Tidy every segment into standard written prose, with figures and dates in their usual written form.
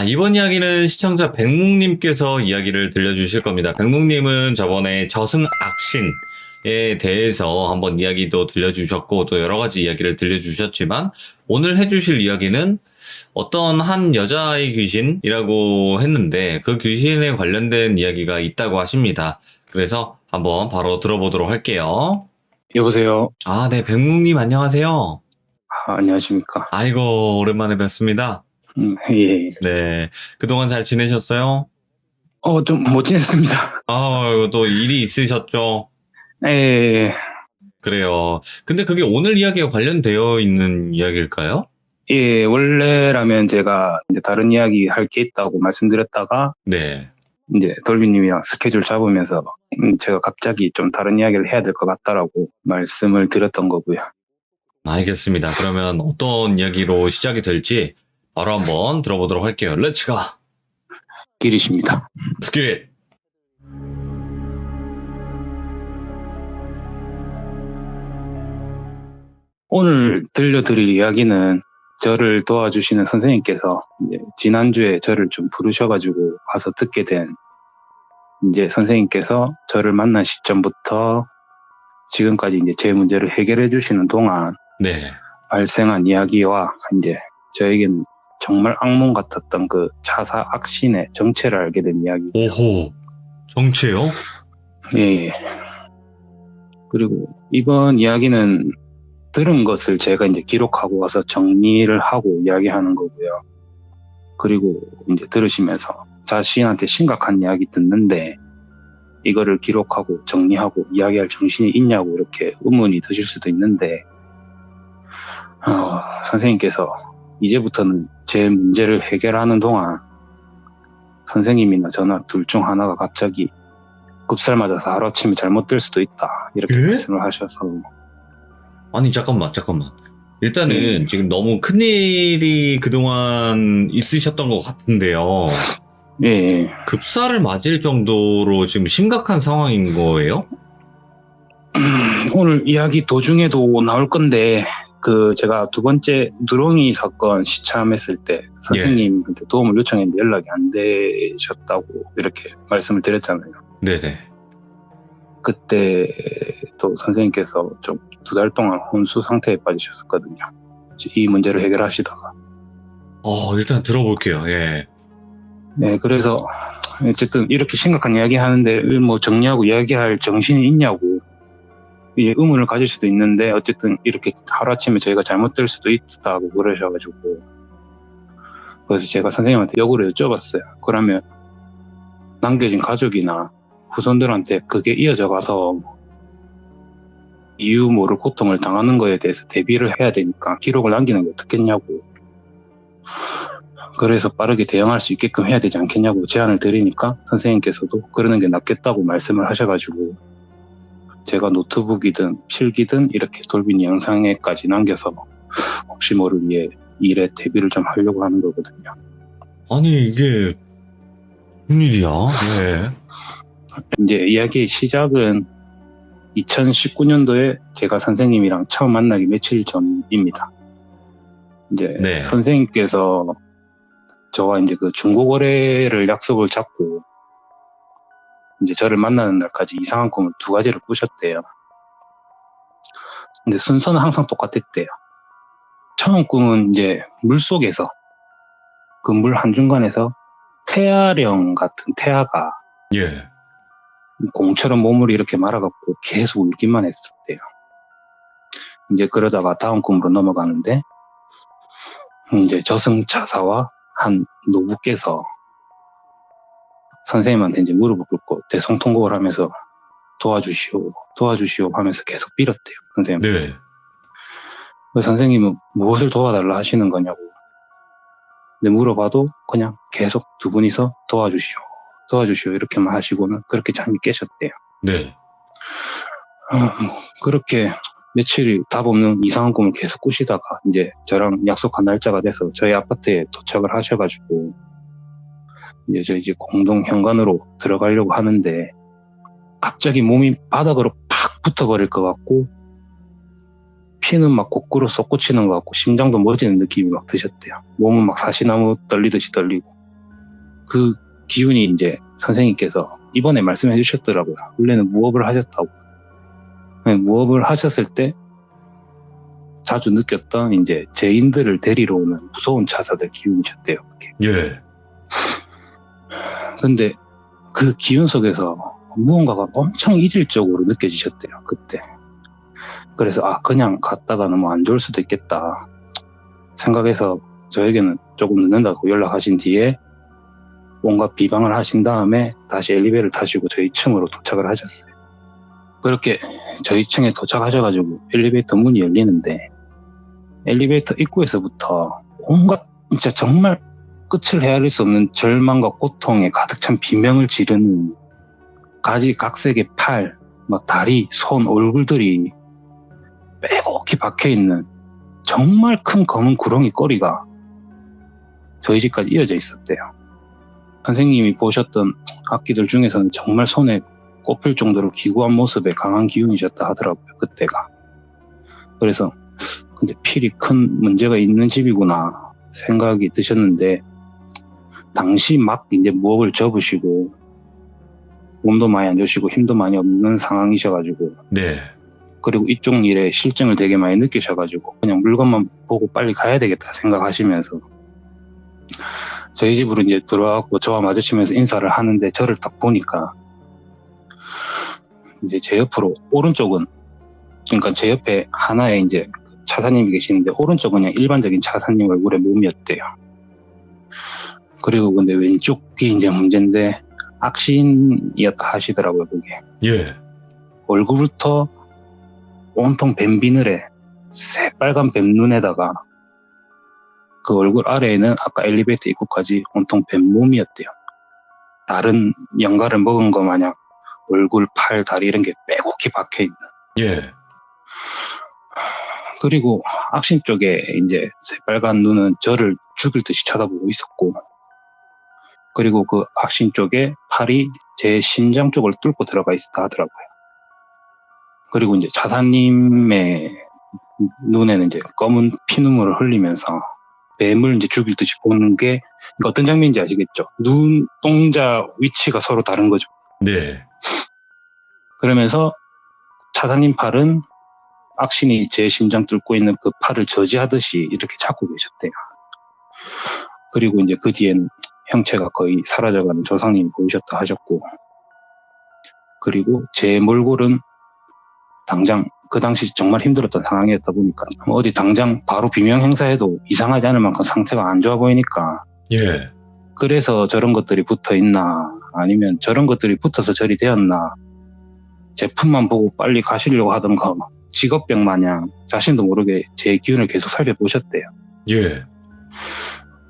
이번 이야기는 시청자 백묵님께서 이야기를 들려주실 겁니다. 백묵님은 저번에 저승악신에 대해서 한번 이야기도 들려주셨고 또 여러 가지 이야기를 들려주셨지만 오늘 해주실 이야기는 어떤 한 여자의 귀신이라고 했는데 그 귀신에 관련된 이야기가 있다고 하십니다. 그래서 한번 바로 들어보도록 할게요. 여보세요. 네, 백묵님 안녕하세요. 안녕하십니까. 아이고, 오랜만에 뵙습니다. 예. 네, 그동안 잘 지내셨어요? 좀 못 지냈습니다. 또 일이 있으셨죠? 예. 그래요. 근데 그게 오늘 이야기와 관련되어 있는 이야기일까요? 예, 원래라면 제가 이제 다른 이야기 할 게 있다고 말씀드렸다가 네. 이제 돌비님이랑 스케줄 잡으면서 제가 갑자기 좀 다른 이야기를 해야 될 것 같다라고 말씀을 드렸던 거고요. 알겠습니다. 그러면 어떤 이야기로 시작이 될지 바로 한번 들어보도록 할게요. 렛츠 가! 길이십니다. 스키릿! 오늘 들려드릴 이야기는 저를 도와주시는 선생님께서 이제 지난주에 저를 좀 부르셔가지고 가서 듣게 된 이제 선생님께서 저를 만난 시점부터 지금까지 이제 제 문제를 해결해 주시는 동안 네. 발생한 이야기와 이제 저에게는 정말 악몽 같았던 그 자사 악신의 정체를 알게 된 이야기. 오호. 정체요? 예. 그리고 이번 이야기는 들은 것을 제가 이제 기록하고 와서 정리를 하고 이야기하는 거고요. 그리고 이제 들으시면서 자신한테 심각한 이야기 듣는데 이거를 기록하고 정리하고 이야기할 정신이 있냐고 이렇게 의문이 드실 수도 있는데 선생님께서 이제부터는 제 문제를 해결하는 동안 선생님이나 저나 둘 중 하나가 갑자기 급살 맞아서 하루아침에 잘못 될 수도 있다 이렇게 말씀을 하셔서 아니 잠깐만 일단은 지금 너무 큰일이 그동안 있으셨던 것 같은데요. 예. 급사를 맞을 정도로 지금 심각한 상황인 거예요? 오늘 이야기 도중에도 나올 건데 제가 두 번째 누렁이 사건 시참했을 때 선생님한테 도움을 요청했는데 연락이 안 되셨다고 이렇게 말씀을 드렸잖아요. 네네. 그때 또 선생님께서 좀 2달 동안 혼수 상태에 빠지셨었거든요. 이 문제를 해결하시다가. 일단 들어볼게요. 예. 네, 그래서 어쨌든 이렇게 심각한 이야기 하는데 뭐 정리하고 이야기할 정신이 있냐고 의문을 가질 수도 있는데 어쨌든 이렇게 하루아침에 저희가 잘못될 수도 있다고 그러셔가지고 그래서 제가 선생님한테 역으로 여쭤봤어요. 그러면 남겨진 가족이나 후손들한테 그게 이어져 가서 이유 모를 고통을 당하는 거에 대해서 대비를 해야 되니까 기록을 남기는 게 어떻겠냐고 그래서 빠르게 대응할 수 있게끔 해야 되지 않겠냐고 제안을 드리니까 선생님께서도 그러는 게 낫겠다고 말씀을 하셔가지고 제가 노트북이든 필기든 이렇게 돌빈이 영상에까지 남겨서 혹시 모를 위해 일에 대비를 좀 하려고 하는 거거든요. 아니 이게 무슨 일이야? 네. 이제 이야기의 시작은 2019년도에 제가 선생님이랑 처음 만나기 며칠 전입니다. 이제 선생님께서 저와 이제 그 중고거래를 약속을 잡고 이제 저를 만나는 날까지 이상한 꿈을 2가지를 꾸셨대요. 근데 순서는 항상 똑같았대요. 처음 꿈은 이제 물속에서 그 물 한중간에서 태아령 같은 태아가 공처럼 몸을 이렇게 말아갖고 계속 울기만 했었대요. 이제 그러다가 다음 꿈으로 넘어가는데 이제 저승자사와 한 노부께서 선생님한테 이제 무릎을 꿇고 대성통곡을 하면서 도와주시오 하면서 계속 빌었대요. 선생님한테. 선생님은 무엇을 도와달라 하시는 거냐고. 근데 물어봐도 그냥 계속 2분이서 도와주시오 이렇게만 하시고는 그렇게 잠이 깨셨대요. 네. 그렇게 며칠이 답 없는 이상한 꿈을 계속 꾸시다가 이제 저랑 약속한 날짜가 돼서 저희 아파트에 도착을 하셔가지고 이제 공동 현관으로 들어가려고 하는데 갑자기 몸이 바닥으로 팍 붙어버릴 것 같고 피는 막 거꾸로 솟구치는 것 같고 심장도 멎이는 느낌이 막 드셨대요. 몸은 막 사시나무 떨리듯이 떨리고 그 기운이 이제 선생님께서 이번에 말씀해 주셨더라고요. 원래는 무업을 하셨다고. 무업을 하셨을 때 자주 느꼈던 이제 죄인들을 데리러 오는 무서운 차사들 기운이셨대요. 그게. 예. 근데 그 기운 속에서 무언가가 엄청 이질적으로 느껴지셨대요. 그때. 그래서 그냥 갔다가는 뭐 안 좋을 수도 있겠다 생각해서 저에게는 조금 늦는다고 연락하신 뒤에 온갖 비방을 하신 다음에 다시 엘리베이터를 타시고 저희 층으로 도착을 하셨어요. 그렇게 저희 층에 도착하셔가지고 엘리베이터 문이 열리는데 엘리베이터 입구에서부터 온갖 진짜 정말 끝을 헤아릴 수 없는 절망과 고통에 가득 찬 비명을 지르는 가지각색의 팔, 막 다리, 손, 얼굴들이 빼곡히 박혀있는 정말 큰 검은 구렁이 꼬리가 저희 집까지 이어져 있었대요. 선생님이 보셨던 악기들 중에서는 정말 손에 꼽힐 정도로 기구한 모습의 강한 기운이셨다 하더라고요. 그때가. 그래서 근데 필히 큰 문제가 있는 집이구나 생각이 드셨는데 당시 막 이제 무업을 접으시고 몸도 많이 안 좋으시고 힘도 많이 없는 상황이셔가지고 네. 그리고 이쪽 일에 실증을 되게 많이 느끼셔가지고 그냥 물건만 보고 빨리 가야 되겠다 생각하시면서 저희 집으로 이제 들어와갖고 저와 마주치면서 인사를 하는데 저를 딱 보니까 이제 제 옆으로 오른쪽은 그러니까 제 옆에 하나에 이제 차사님이 계시는데 오른쪽은 그냥 일반적인 차사님 얼굴의 몸이었대요. 그리고 근데 왼쪽이 이제 문제인데 악신이었다 하시더라고요. 그게. 예. 얼굴부터 온통 뱀 비늘에 새빨간 뱀 눈에다가 그 얼굴 아래에는 아까 엘리베이터 입구까지 온통 뱀 몸이었대요. 다른 연가를 먹은 거 마냥 얼굴, 팔, 다리 이런 게 빼곡히 박혀있는. 예. 그리고 악신 쪽에 이제 새빨간 눈은 저를 죽일 듯이 쳐다보고 있었고, 그리고 그 악신 쪽에 팔이 제 심장 쪽을 뚫고 들어가 있었다 하더라고요. 그리고 이제 차사님의 눈에는 이제 검은 피눈물을 흘리면서 뱀을 이제 죽일 듯이 보는 게 어떤 장면인지 아시겠죠? 눈동자 위치가 서로 다른 거죠. 네. 그러면서 차사님 팔은 악신이 제 심장 뚫고 있는 그 팔을 저지하듯이 이렇게 잡고 계셨대요. 그리고 이제 그 뒤엔 형체가 거의 사라져가는 조상님이 보이셨다 하셨고, 그리고 제 몰골은 당장 그 당시 정말 힘들었던 상황이었다 보니까 어디 당장 바로 비명 행사해도 이상하지 않을 만큼 상태가 안 좋아 보이니까 예. 그래서 저런 것들이 붙어 있나 아니면 저런 것들이 붙어서 저리 되었나 제품만 보고 빨리 가시려고 하던가 직업병 마냥 자신도 모르게 제 기운을 계속 살펴보셨대요. 예.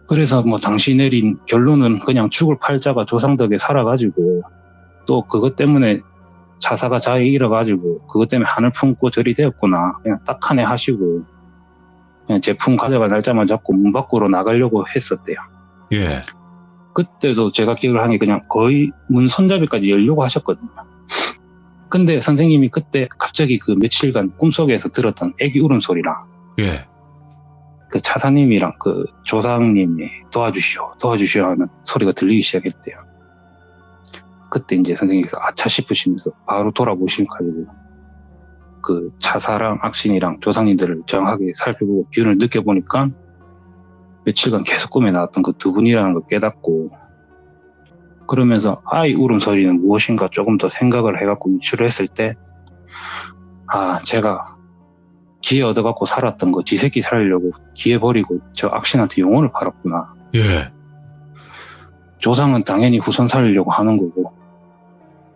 그래서 뭐 당시 내린 결론은 그냥 죽을 팔자가 조상 덕에 살아가지고 또 그것 때문에 자사가 자에 잃어가지고 그것 때문에 한을 품고 저리 되었구나 그냥 딱 한 해 하시고 그냥 제품 가져갈 날짜만 잡고 문 밖으로 나가려고 했었대요. 예. 그때도 제가 기억을 하니 그냥 거의 문 손잡이까지 열려고 하셨거든요. 근데 선생님이 그때 갑자기 그 며칠간 꿈속에서 들었던 애기 울음소리랑 예. 그 차사님이랑 그 조상님이 도와주시오 하는 소리가 들리기 시작했대요. 그때 이제 선생님께서 아차 싶으시면서 바로 돌아보시가지고 그 차사랑 악신이랑 조상님들을 정확하게 살펴보고 기운을 느껴보니까 며칠간 계속 꿈에 나왔던 그 두 분이라는 걸 깨닫고 그러면서 아이 울음소리는 무엇인가 조금 더 생각을 해갖고 유추를 했을 때 제가 기회 얻어갖고 살았던 거 지새끼 살려고 기회 버리고 저 악신한테 영혼을 팔았구나. 예. 조상은 당연히 후손 살리려고 하는 거고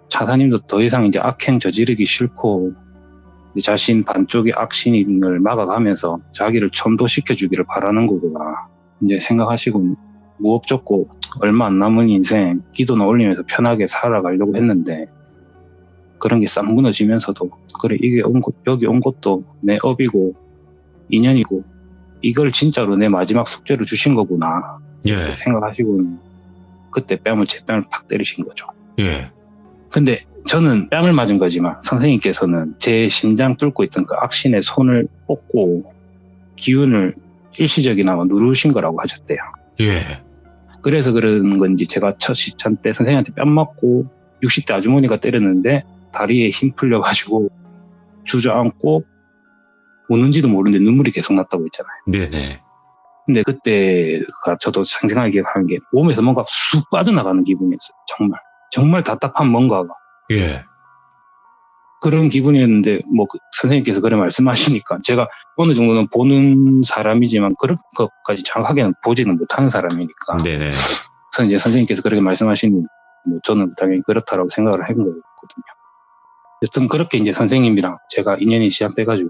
차사님도 더 이상 이제 악행 저지르기 싫고 자신 반쪽의 악신을 막아가면서 자기를 천도시켜주기를 바라는 거구나. 이제 생각하시고 무업 접고 얼마 안 남은 인생 기도나 올리면서 편하게 살아가려고 했는데 그런 게 싹 무너지면서도 그래 이게 여기 온 것도 내 업이고 인연이고 이걸 진짜로 내 마지막 숙제로 주신 거구나. 예. 생각하시고는 그때 제 뺨을 팍 때리신 거죠. 예. 근데 저는 뺨을 맞은 거지만 선생님께서는 제 심장 뚫고 있던 그 악신의 손을 뻗고 기운을 일시적이나마 누르신 거라고 하셨대요. 예. 그래서 그런 건지 제가 첫 시찬 때 선생님한테 뺨 맞고 60대 아주머니가 때렸는데 다리에 힘 풀려가지고 주저앉고 우는지도 모르는데 눈물이 계속 났다고 했잖아요. 네네. 근데 그때가 저도 생생하게 기억하는 게 몸에서 뭔가 쑥 빠져나가는 기분이었어요. 정말 답답한 뭔가가. 예. 그런 기분이었는데 선생님께서 그런 말씀하시니까 제가 어느 정도는 보는 사람이지만 그런 것까지 정확하게는 보지는 못하는 사람이니까. 네네. 그래서 이제 선생님께서 그렇게 말씀하시니 저는 당연히 그렇다라고 생각을 한 거거든요. 여튼 그렇게 이제 선생님이랑 제가 인연이 시작돼가지고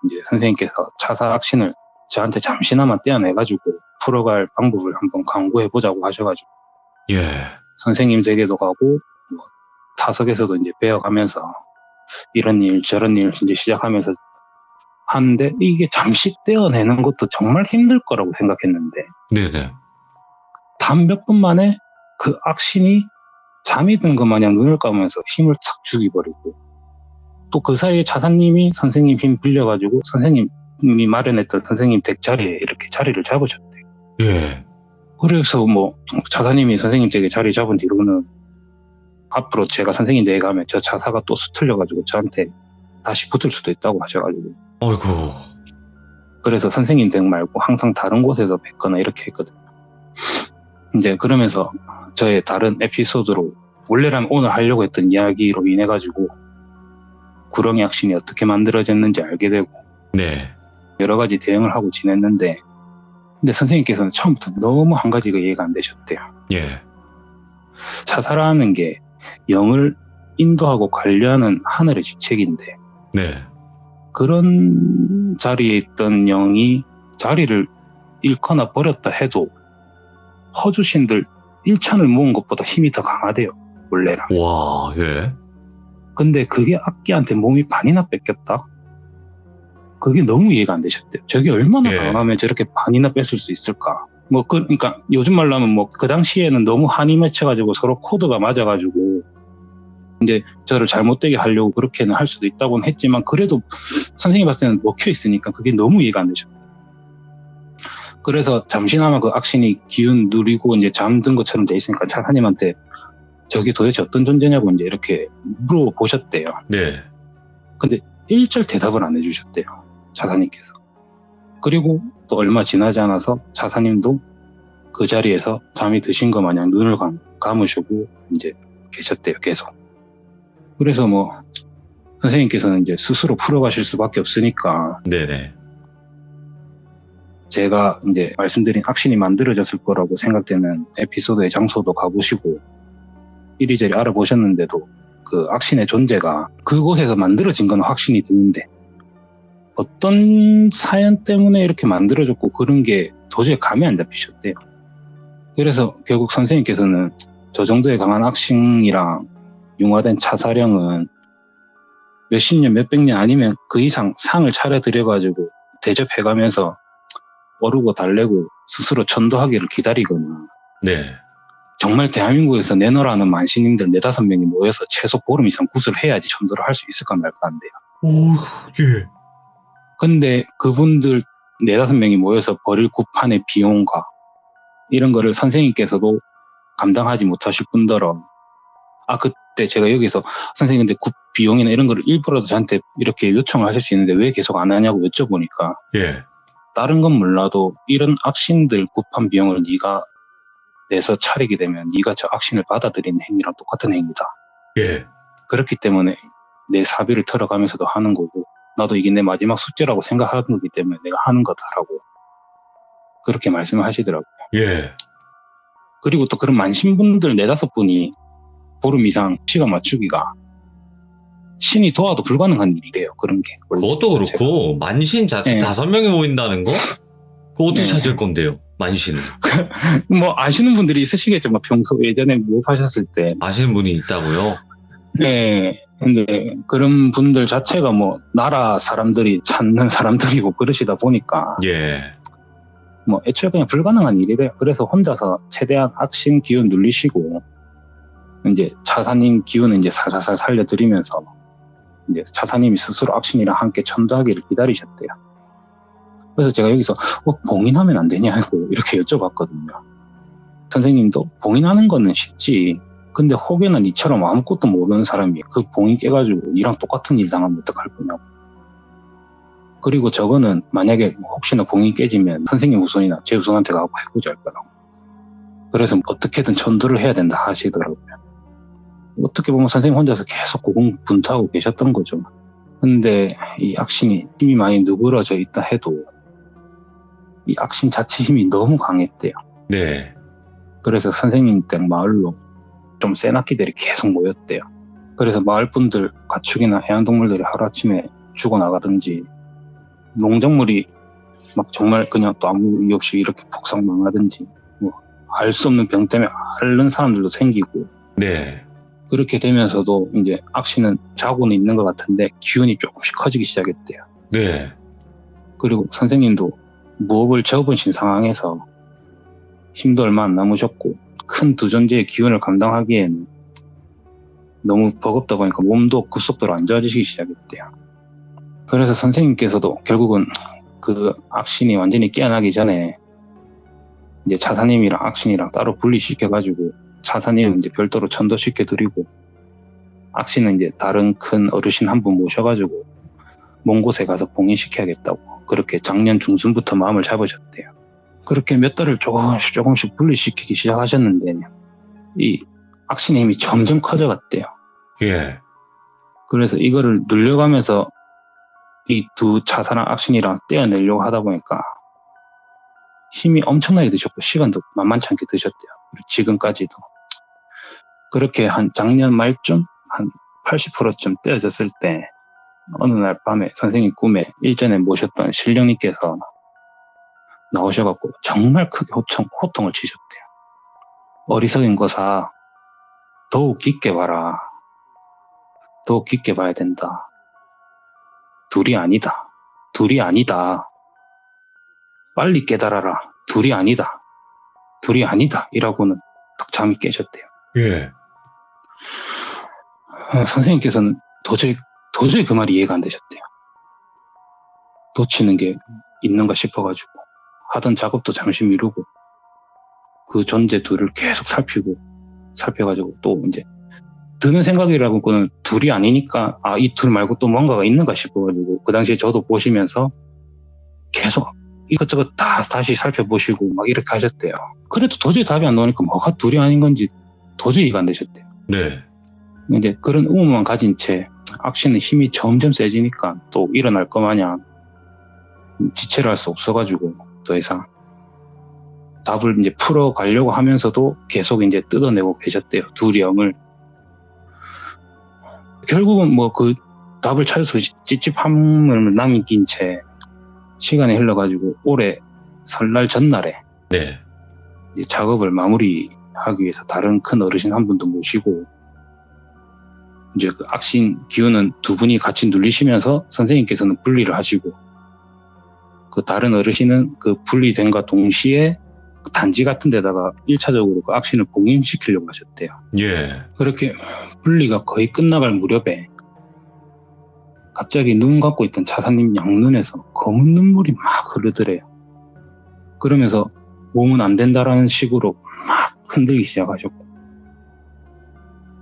이제 선생님께서 자살 확신을 저한테 잠시나마 떼어내가지고 풀어갈 방법을 한번 강구해보자고 하셔가지고 예. 선생님 댁에도 가고 타석에서도 이제 배워가면서 이런 일 저런 일 이제 시작하면서 하는데 이게 잠시 떼어내는 것도 정말 힘들 거라고 생각했는데 네네. 단 몇 분 만에 그 악신이 잠이 든 것 마냥 눈을 감으면서 힘을 착 죽이버리고 또 그 사이에 차사님이 선생님 힘 빌려가지고 선생님이 마련했던 선생님 댁 자리에 이렇게 자리를 잡으셨대요. 예. 그래서 차사님이 선생님 댁에 자리 잡은 뒤로는 앞으로 제가 선생님 댁에 가면 저 차사가 또 수틀려가지고 저한테 다시 붙을 수도 있다고 하셔가지고 어이구. 그래서 선생님 댁 말고 항상 다른 곳에서 뵙거나 이렇게 했거든요. 이제 그러면서 저의 다른 에피소드로 원래라면 오늘 하려고 했던 이야기로 인해가지고 구렁이 악신이 어떻게 만들어졌는지 알게 되고 네. 여러 가지 대응을 하고 지냈는데 근데 선생님께서는 처음부터 너무 한 가지가 이해가 안 되셨대요. 예. 자살하는 게 영을 인도하고 관리하는 하늘의 직책인데 네. 그런 자리에 있던 영이 자리를 잃거나 버렸다 해도 허주신들 1천을 모은 것보다 힘이 더 강하대요. 원래는. 와, 예. 근데 그게 악기한테 몸이 반이나 뺏겼다? 그게 너무 이해가 안 되셨대요. 저게 얼마나 예. 강하면 저렇게 반이나 뺏을 수 있을까? 그러니까 요즘 말로 하면 그 당시에는 너무 한이 맺혀가지고 서로 코드가 맞아가지고 근데 저를 잘못되게 하려고 그렇게는 할 수도 있다고는 했지만 그래도 선생님 봤을 때는 먹혀 있으니까 그게 너무 이해가 안 되셨대요. 그래서 잠시나마 그 악신이 기운 누리고 이제 잠든 것처럼 돼 있으니까 차사님한테 저게 도대체 어떤 존재냐고 이제 이렇게 물어보셨대요. 네. 근데 일절 대답을 안 해주셨대요. 차사님께서. 그리고 또 얼마 지나지 않아서 차사님도 그 자리에서 잠이 드신 것 마냥 눈을 감으시고 이제 계셨대요. 계속. 그래서 선생님께서는 이제 스스로 풀어가실 수밖에 없으니까 네네. 제가 이제 말씀드린 악신이 만들어졌을 거라고 생각되는 에피소드의 장소도 가보시고 이리저리 알아보셨는데도 그 악신의 존재가 그곳에서 만들어진 건 확신이 드는데 어떤 사연 때문에 이렇게 만들어졌고 그런 게 도저히 감이 안 잡히셨대요. 그래서 결국 선생님께서는 저 정도의 강한 악신이랑 융화된 차사령은 몇십 년, 몇백 년 아니면 그 이상 상을 차려드려가지고 대접해가면서 어르고 달래고 스스로 천도하기를 기다리거나 네. 정말 대한민국에서 내노라는 만신님들 4-5명이 모여서 최소 보름 이상 굿을 해야지 천도를 할 수 있을까 말까 한데요. 오, 예. 근데 그분들 4-5명이 모여서 벌일 굿판의 비용과 이런 거를 선생님께서도 감당하지 못하실 뿐더러 그때 제가 여기서 선생님 근데 굿 비용이나 이런 거를 일부라도 저한테 이렇게 요청을 하실 수 있는데 왜 계속 안 하냐고 여쭤보니까 예. 다른 건 몰라도 이런 악신들 굿판 비용을 네가 내서 차리게 되면 네가 저 악신을 받아들이는 행위랑 똑같은 행위다. 예. 그렇기 때문에 내 사비를 털어가면서도 하는 거고 나도 이게 내 마지막 숙제라고 생각하는 거기 때문에 내가 하는 거다라고 그렇게 말씀을 하시더라고요. 예. 그리고 또 그런 만신분들 4-5분이 보름 이상 시간 맞추기가 신이 도와도 불가능한 일이래요. 그런 게. 그것도 그렇고 만신 자체 네. 5명이 모인다는 거? 그거 어떻게 네. 찾을 건데요? 만신을. 아시는 분들이 있으시겠죠. 평소 예전에 모집하셨을 때. 아시는 분이 있다고요? 네. 근데 그런 분들 자체가 나라 사람들이 찾는 사람들이고 그러시다 보니까 예. 애초에 그냥 불가능한 일이래요. 그래서 혼자서 최대한 악신 기운 눌리시고 이제 차사님 기운을 이제 살살살 살려드리면서 이제 차사님이 스스로 악신이랑 함께 천도하기를 기다리셨대요. 그래서 제가 여기서 봉인하면 안 되냐고 이렇게 여쭤봤거든요. 선생님도 봉인하는 거는 쉽지. 근데 혹여나 니처럼 아무것도 모르는 사람이 그 봉인 깨가지고 니랑 똑같은 일 당하면 어떡할 거냐고. 그리고 저거는 만약에 혹시나 봉인 깨지면 선생님 우선이나 제 우선한테 가고 해보자 할 거라고. 그래서 어떻게든 전도를 해야 된다 하시더라고요. 어떻게 보면 선생님 혼자서 계속 고군분투하고 계셨던 거죠. 근데 이 악신이 힘이 많이 누그러져 있다 해도 이 악신 자체 힘이 너무 강했대요. 네. 그래서 선생님 댁 마을로 좀 센 악기들이 계속 모였대요. 그래서 마을 분들 가축이나 애완동물들이 하루아침에 죽어나가든지 농작물이 막 정말 그냥 또 아무 이유 없이 이렇게 폭삭 망하든지 뭐 알 수 없는 병 때문에 앓는 사람들도 생기고 네. 그렇게 되면서도 이제 악신은 자고는 있는 것 같은데 기운이 조금씩 커지기 시작했대요. 네. 그리고 선생님도 무업을 접으신 상황에서 힘도 얼마 안 남으셨고 큰 두 존재의 기운을 감당하기에는 너무 버겁다 보니까 몸도 급속도로 안 좋아지기 시작했대요. 그래서 선생님께서도 결국은 그 악신이 완전히 깨어나기 전에 이제 차사님이랑 악신이랑 따로 분리시켜가지고 차사님은 이제 별도로 전도시켜드리고 악신은 이제 다른 큰 어르신 한 분 모셔가지고 먼 곳에 가서 봉인시켜야겠다고 그렇게 작년 중순부터 마음을 잡으셨대요. 그렇게 몇 달을 조금씩 분리시키기 시작하셨는데 이 악신의 힘이 점점 커져갔대요. 예. 그래서 이거를 눌려가면서 이 두 차사랑 악신이랑 떼어내려고 하다 보니까 힘이 엄청나게 드셨고 시간도 만만치 않게 드셨대요. 그리고 지금까지도. 그렇게 한 작년 말쯤 한 80%쯤 떼어졌을 때 어느 날 밤에 선생님 꿈에 일전에 모셨던 신령님께서 나오셔갖고 정말 크게 호통을 치셨대요. 어리석인 거사 더욱 깊게 봐라. 더욱 깊게 봐야 된다. 둘이 아니다. 둘이 아니다. 빨리 깨달아라. 둘이 아니다. 둘이 아니다. 이라고는 딱 잠이 깨셨대요. 예. 선생님께서는 도저히 그 말이 이해가 안 되셨대요. 놓치는 게 있는가 싶어가지고 하던 작업도 잠시 미루고 그 존재 둘을 계속 살펴가지고 또 이제 드는 생각이라고는 둘이 아니니까 이 둘 말고 또 뭔가가 있는가 싶어가지고 그 당시에 저도 보시면서 계속 이것저것 다 다시 살펴보시고 막 이렇게 하셨대요. 그래도 도저히 답이 안 나오니까 뭐가 둘이 아닌 건지 도저히 이해가 안 되셨대요. 네. 이제 그런 의무만 가진 채 악신의 힘이 점점 세지니까 또 일어날 거 마냥 지체를 할 수 없어가지고 더 이상 답을 이제 풀어가려고 하면서도 계속 이제 뜯어내고 계셨대요. 두 령을. 결국은 뭐 그 답을 찾을 수 찝찝함을 남긴 채 시간이 흘러가지고 올해 설날 전날에 네. 이제 작업을 마무리하기 위해서 다른 큰 어르신 한 분도 모시고 이제 그 악신 기운은 두 분이 같이 눌리시면서 선생님께서는 분리를 하시고 그 다른 어르신은 그 분리된과 동시에 단지 같은 데다가 1차적으로 그 악신을 봉인시키려고 하셨대요. 예. 그렇게 분리가 거의 끝나갈 무렵에 갑자기 눈 감고 있던 차사님 양눈에서 검은 눈물이 막 흐르더래요. 그러면서 몸은 안 된다라는 식으로 막 흔들기 시작하셨고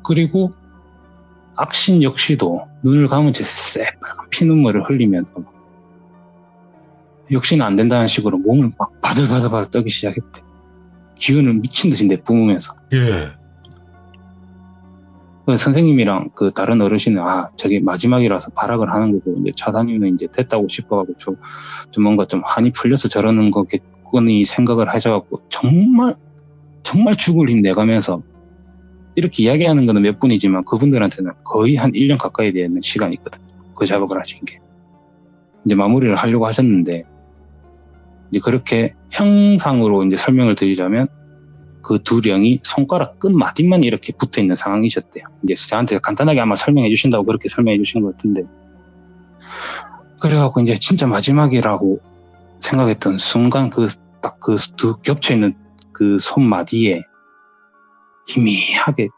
그리고 악신 역시도 눈을 감은 채 새빨간 피눈물을 흘리면서 역시나 안 된다는 식으로 몸을 막 바들바들 떨기 시작했대. 기운을 미친 듯이 내뿜으면서. 예. 선생님이랑 그 다른 어르신은 저게 마지막이라서 발악을 하는 거고 이제 차사님은 이제 됐다고 싶어가지고 좀 뭔가 좀 한이 풀려서 저러는 거겠거니 생각을 하셔갖고 정말 죽을 힘 내가면서 이렇게 이야기하는 거는 몇 분이지만 그분들한테는 거의 한 1년 가까이 되는 시간이 있거든요. 그 작업을 하신 게. 이제 마무리를 하려고 하셨는데 이제 그렇게 형상으로 이제 설명을 드리자면 그 두 령이 손가락 끝 마디만 이렇게 붙어 있는 상황이셨대요. 이제 저한테 간단하게 아마 설명해 주신다고 그렇게 설명해 주신 것 같은데 그래갖고 이제 진짜 마지막이라고 생각했던 순간 딱 그 두 겹쳐 있는 그 손마디에 희미하게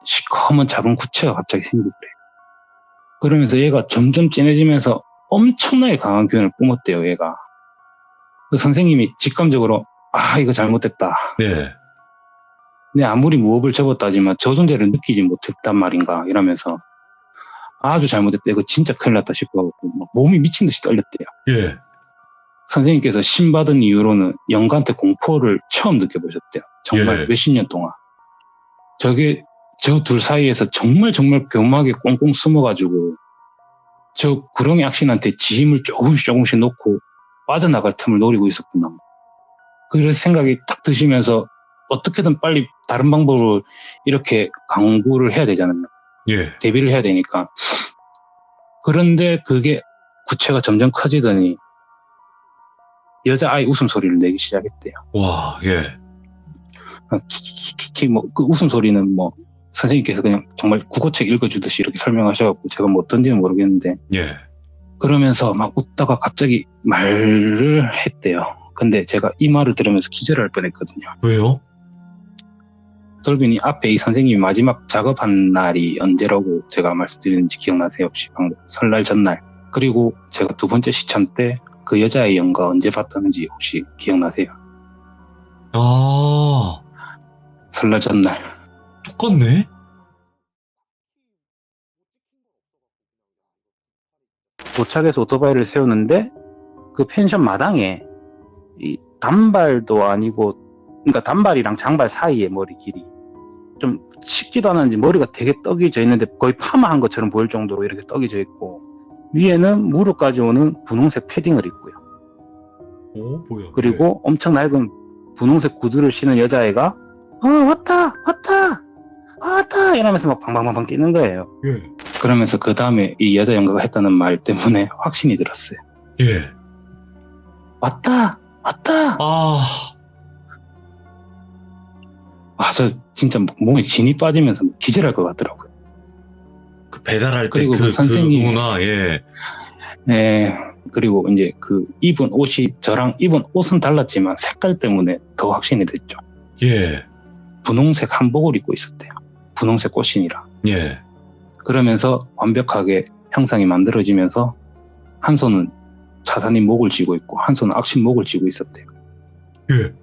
시커먼 작은 구체가 갑자기 생기더래요. 그러면서 얘가 점점 진해지면서 엄청나게 강한 기운을 뿜었대요, 얘가. 그 선생님이 직감적으로 이거 잘못됐다. 네. 내 아무리 무업을 접었다 하지만 저 존재를 느끼지 못했단 말인가 이러면서 아주 잘못했다. 이거 진짜 큰일 났다 싶어갖고 막 몸이 미친 듯이 떨렸대요. 예. 선생님께서 신받은 이후로는 영가한테 공포를 처음 느껴보셨대요. 정말 예. 몇십 년 동안. 저게 저 둘 사이에서 정말 교묘하게 꽁꽁 숨어가지고 저 구렁이 악신한테 지힘을 조금씩 놓고 빠져나갈 틈을 노리고 있었구나. 그런 생각이 딱 드시면서 어떻게든 빨리 다른 방법으로 이렇게 강구를 해야 되잖아요. 예. 데뷔를 해야 되니까. 그런데 그게 구체가 점점 커지더니 여자아이 웃음소리를 내기 시작했대요. 와, 예. 키키키키 뭐 그 웃음소리는 뭐 선생님께서 그냥 정말 국어책 읽어주듯이 이렇게 설명하셔갖고 제가 뭐 어떤지는 모르겠는데 예. 그러면서 막 웃다가 갑자기 말을 했대요. 근데 제가 이 말을 들으면서 기절할 뻔했거든요. 왜요? 돌빈이 앞에 이 선생님이 마지막 작업한 날이 언제라고 제가 말씀드렸는지 기억나세요? 혹시 방금 설날 전날. 그리고 제가 두 번째 시참 때 그 여자의 영가 언제 봤다는지 혹시 기억나세요? 아, 설날 전날. 똑같네? 도착해서 오토바이를 세우는데 그 펜션 마당에 이 단발도 아니고 그러니까 단발이랑 장발 사이에 머리 길이 좀 식지도 않았는지 머리가 되게 떡이져 있는데 거의 파마한 것처럼 보일 정도로 이렇게 떡이져 있고 위에는 무릎까지 오는 분홍색 패딩을 입고요. 오, 뭐야. 그리고 엄청 낡은 분홍색 구두를 신은 여자애가 왔다 이러면서 막 방방방방 뛰는 거예요. 예. 그러면서 그 다음에 이 여자 연가가 했다는 말 때문에 확신이 들었어요. 예. 왔다. 아, 저 진짜 몸에 진이 빠지면서 기절할 것 같더라고요. 그 배달할 때 그리고 그 선생님이- 그구나, 예. 네. 그리고 이제 그 입은 옷이 저랑 입은 옷은 달랐지만 색깔 때문에 더 확신이 됐죠. 예. 분홍색 한복을 입고 있었대요. 분홍색 꽃신이라. 예. 그러면서 완벽하게 형상이 만들어지면서 한 손은 차사님 목을 쥐고 있고 한 손은 악신 목을 쥐고 있었대요. 예.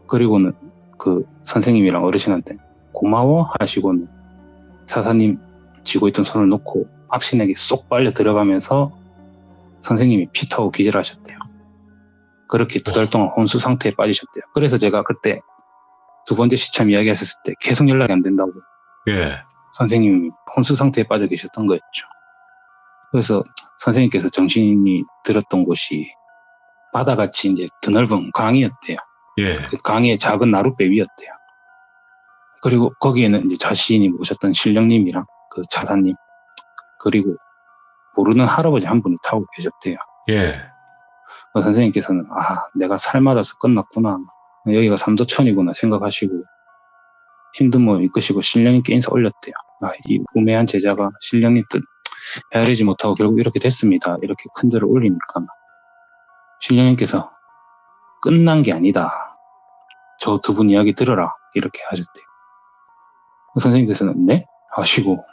그리고는 그 선생님이랑 어르신한테 고마워 하시고는 차사님 쥐고 있던 손을 놓고 악신에게 쏙 빨려 들어가면서 선생님이 피 타고 기절하셨대요. 그렇게 두 달 동안 혼수 상태에 빠지셨대요. 그래서 제가 그때 두 번째 시참 이야기하셨을 때 계속 연락이 안 된다고 예. 선생님이 혼수 상태에 빠져 계셨던 거였죠. 그래서 선생님께서 정신이 들었던 곳이 바다같이 이제 드넓은 강이었대요. 예. 그 강의 작은 나룻배 위였대요. 그리고 거기에는 이제 자신이 모셨던 신령님이랑 그 차사님 그리고 모르는 할아버지 한 분이 타고 계셨대요. 예. 그 선생님께서는 내가 살 맞아서 끝났구나. 여기가 삼도천이구나 생각하시고 힘든 몸 이끄시고 신령님께 인사 올렸대요. 이 우매한 제자가 신령님 뜻 헤아리지 못하고 결국 이렇게 됐습니다. 이렇게 큰 절을 올리니까 신령님께서 끝난 게 아니다. 저 두 분 이야기 들어라. 이렇게 하셨대요. 선생님께서는 네? 하시고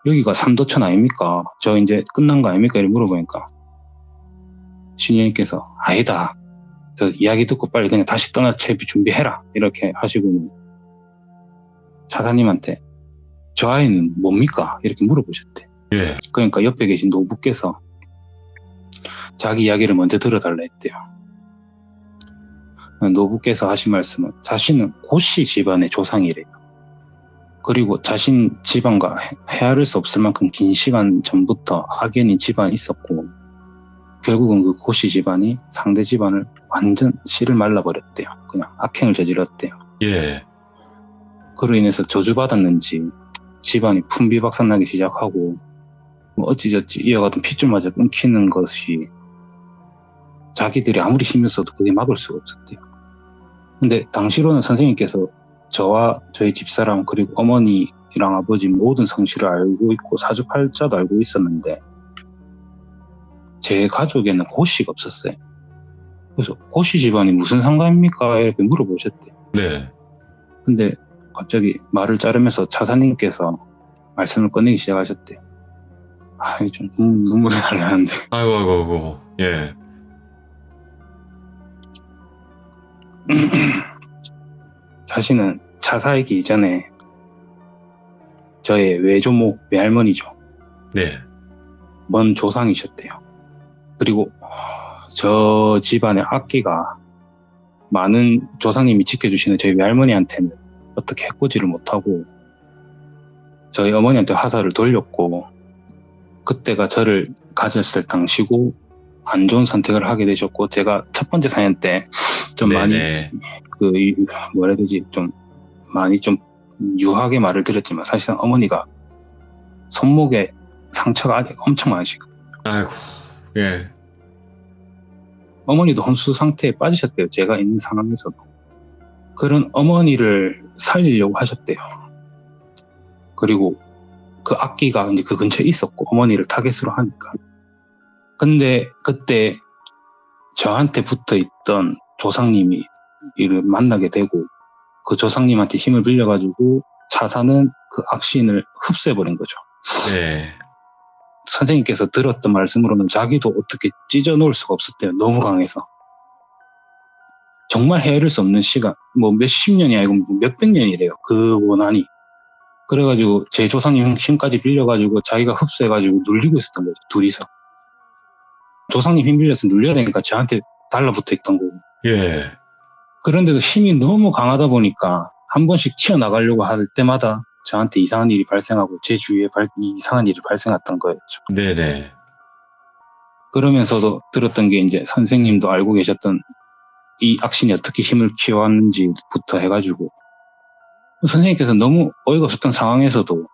여기가 삼도천 아닙니까? 저 이제 끝난 거 아닙니까? 이렇게 물어보니까 신령님께서 아니다. 저 이야기 듣고 빨리 그냥 다시 떠날 채비 준비해라. 이렇게 하시고는 차사님한테 저 아이는 뭡니까? 이렇게 물어보셨대. 예. 그러니까 옆에 계신 노부께서 자기 이야기를 먼저 들어달라 했대요. 노부께서 하신 말씀은 자신은 고씨 집안의 조상이래요. 그리고 자신 집안과 헤아릴 수 없을 만큼 긴 시간 전부터 학연인 집안이 있었고 결국은 그 고씨 집안이 상대 집안을 완전 씨를 말라버렸대요. 그냥 악행을 저질렀대요. 예. 그로 인해서 저주받았는지 집안이 풍비박산나기 시작하고 뭐 어찌저찌 이어가던 핏줄마저 끊기는 것이 자기들이 아무리 힘을 써도 그게 막을 수가 없었대요. 근데 당시로는 선생님께서 저와 저희 집사람 그리고 어머니랑 아버지 모든 성실을 알고 있고 사주팔자도 알고 있었는데 제 가족에는 고씨가 없었어요. 그래서 고씨 집안이 무슨 상관입니까? 이렇게 물어보셨대요. 네. 근데 갑자기 말을 자르면서 차사님께서 말씀을 꺼내기 시작하셨대요. 이게 좀 눈물이 나려는데. 아이고. 예. 자신은 자살하기 이전에 저의 외조모, 외할머니죠. 네. 먼 조상이셨대요. 그리고 저 집안의 악기가 많은 조상님이 지켜주시는 저희 외할머니한테는 어떻게 해코지를 못하고 저희 어머니한테 화살을 돌렸고 그때가 저를 가졌을 당시고 안 좋은 선택을 하게 되셨고 제가 첫 번째 사연 때 좀 많이 뭐라 해야 되지 좀 많이 좀 유하게 말을 드렸지만 사실상 어머니가 손목에 상처가 아직 엄청 많으시고 아이고, 예. 어머니도 혼수 상태에 빠지셨대요. 제가 있는 상황에서도. 그런 어머니를 살리려고 하셨대요. 그리고 그 악기가 이제 그 근처에 있었고 어머니를 타겟으로 하니까. 근데 그때 저한테 붙어 있던 조상님이 이를 만나게 되고 그 조상님한테 힘을 빌려가지고 자사는 그 악신을 흡수해버린 거죠. 네. 선생님께서 들었던 말씀으로는 자기도 어떻게 찢어 놓을 수가 없었대요. 너무 강해서. 정말 헤아릴 수 없는 시간, 뭐 몇십 년이 아니고 몇백 년이래요. 그 원한이. 그래가지고 제 조상님 힘까지 빌려가지고 자기가 흡수해가지고 눌리고 있었던 거죠. 둘이서. 조상님 힘 빌려서 눌려야 되니까 저한테 달라붙어 있던 거고. 예. 그런데도 힘이 너무 강하다 보니까 한 번씩 튀어나가려고 할 때마다 저한테 이상한 일이 발생하고 제 주위에 이상한 일이 발생했던 거였죠. 네네. 그러면서도 들었던 게 이제 선생님도 알고 계셨던 이 악신이 어떻게 힘을 키워왔는지부터 해가지고 선생님께서 너무 어이가 없었던 상황에서도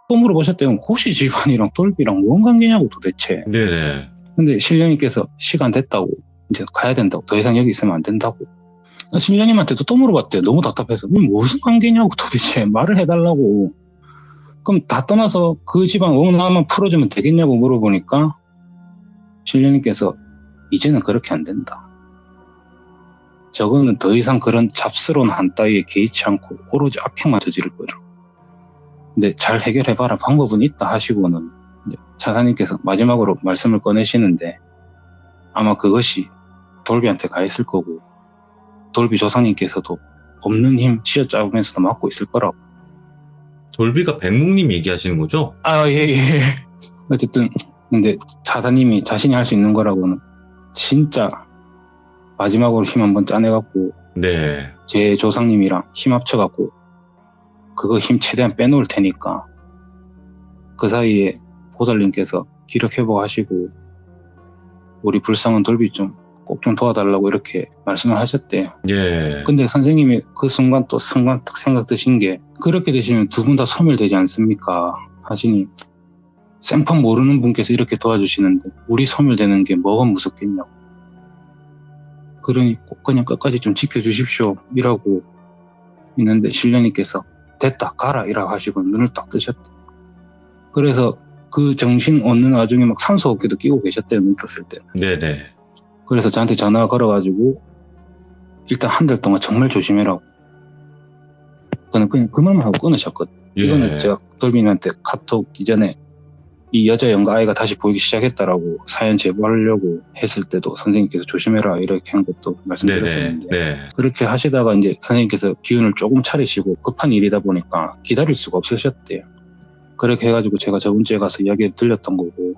또 물어보셨대요. 고시 집안이랑 돌비랑 뭔 관계냐고 도대체. 네네. 근데 신령님께서 시간 됐다고 이제 가야 된다고 더 이상 여기 있으면 안 된다고 신령님한테도 또 물어봤대요. 너무 답답해서 무슨 관계냐고 도대체 말을 해달라고. 그럼 다 떠나서 그 집안 원한만 풀어주면 되겠냐고 물어보니까 신령님께서 이제는 그렇게 안 된다. 저거는 더 이상 그런 잡스러운 한 따위에 개의치 않고 오로지 악행만 저지를 거라. 근데 잘 해결해봐라 방법은 있다 하시고는 이제 차사님께서 마지막으로 말씀을 꺼내시는데 아마 그것이 돌비한테 가 있을 거고 돌비 조상님께서도 없는 힘 쥐어짜면서도 막고 있을 거라고. 돌비가 백묵님 얘기하시는 거죠? 아, 예. 어쨌든 근데 차사님이 자신이 할 수 있는 거라고는 진짜 마지막으로 힘 한번 짜내갖고 네. 제 조상님이랑 힘 합쳐갖고 그거 힘 최대한 빼놓을 테니까 그 사이에 보살님께서 기력 회복하시고 우리 불쌍한 돌비 꼭 좀 도와달라고 이렇게 말씀을 하셨대요. 예. 근데 선생님이 그 순간 딱 생각 드신 게 그렇게 되시면 두 분 다 소멸되지 않습니까? 하시니 생판 모르는 분께서 이렇게 도와주시는데 우리 소멸되는 게 뭐가 무섭겠냐고. 그러니 꼭 그냥 끝까지 좀 지켜주십시오 이라고 있는데 신령님께서 됐다 가라 이라고 하시고 눈을 딱 뜨셨대. 그래서 그 정신 얻는 와중에 막 산소호흡기도 끼고 계셨대요. 눈 떴을 때. 네네. 그래서 저한테 전화 걸어가지고 일단 한 달 동안 정말 조심해라고. 저는 그냥 그 말만 하고 끊으셨거든요. 예. 이거는 제가 돌빈한테 카톡 이전에 이 여자 연가 아이가 다시 보이기 시작했다라고 사연 제보하려고 했을 때도 선생님께서 조심해라 이렇게 한 것도 말씀드렸었는데 네. 그렇게 하시다가 이제 선생님께서 기운을 조금 차리시고 급한 일이다 보니까 기다릴 수가 없으셨대요. 그렇게 해가지고 제가 저번 주에 가서 이야기를 들렸던 거고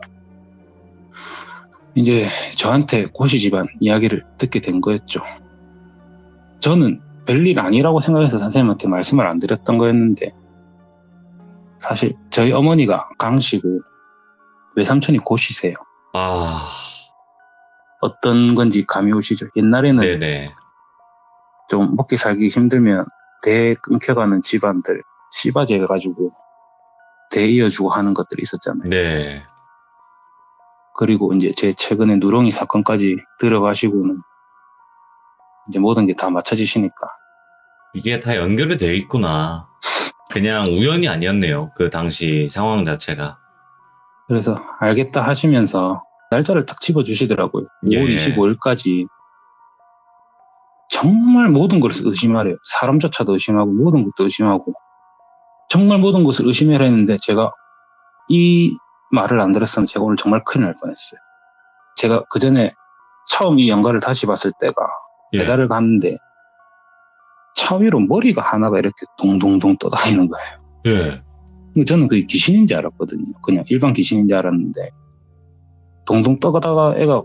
이제 저한테 고시 집안 이야기를 듣게 된 거였죠. 저는 별일 아니라고 생각해서 선생님한테 말씀을 안 드렸던 거였는데 사실 저희 어머니가 강씨고 외삼촌이 고시세요. 아. 어떤 건지 감이 오시죠? 옛날에는 네네. 좀 먹기 살기 힘들면 대 끊겨가는 집안들 씨바지 해가지고 대 이어주고 하는 것들이 있었잖아요. 네. 그리고 이제 제 최근에 누렁이 사건까지 들어가시고는 이제 모든 게 다 맞춰지시니까 이게 다 연결이 되어 있구나. 그냥 우연이 아니었네요. 그 당시 상황 자체가. 그래서 알겠다 하시면서 날짜를 딱 집어주시더라고요. 예. 5월 25일까지 정말 모든 것을 의심하래요. 사람조차도 의심하고 모든 것도 의심하고 정말 모든 것을 의심해라 했는데 제가 이 말을 안 들었으면 제가 오늘 정말 큰일 날 뻔했어요. 제가 그 전에 처음 이 연가를 다시 봤을 때가 예. 배달을 갔는데 차 위로 머리가 하나가 이렇게 동동동 떠다니는 거예요. 예. 저는 그게 귀신인 줄 알았거든요. 그냥 일반 귀신인 줄 알았는데 동동 떠다가 애가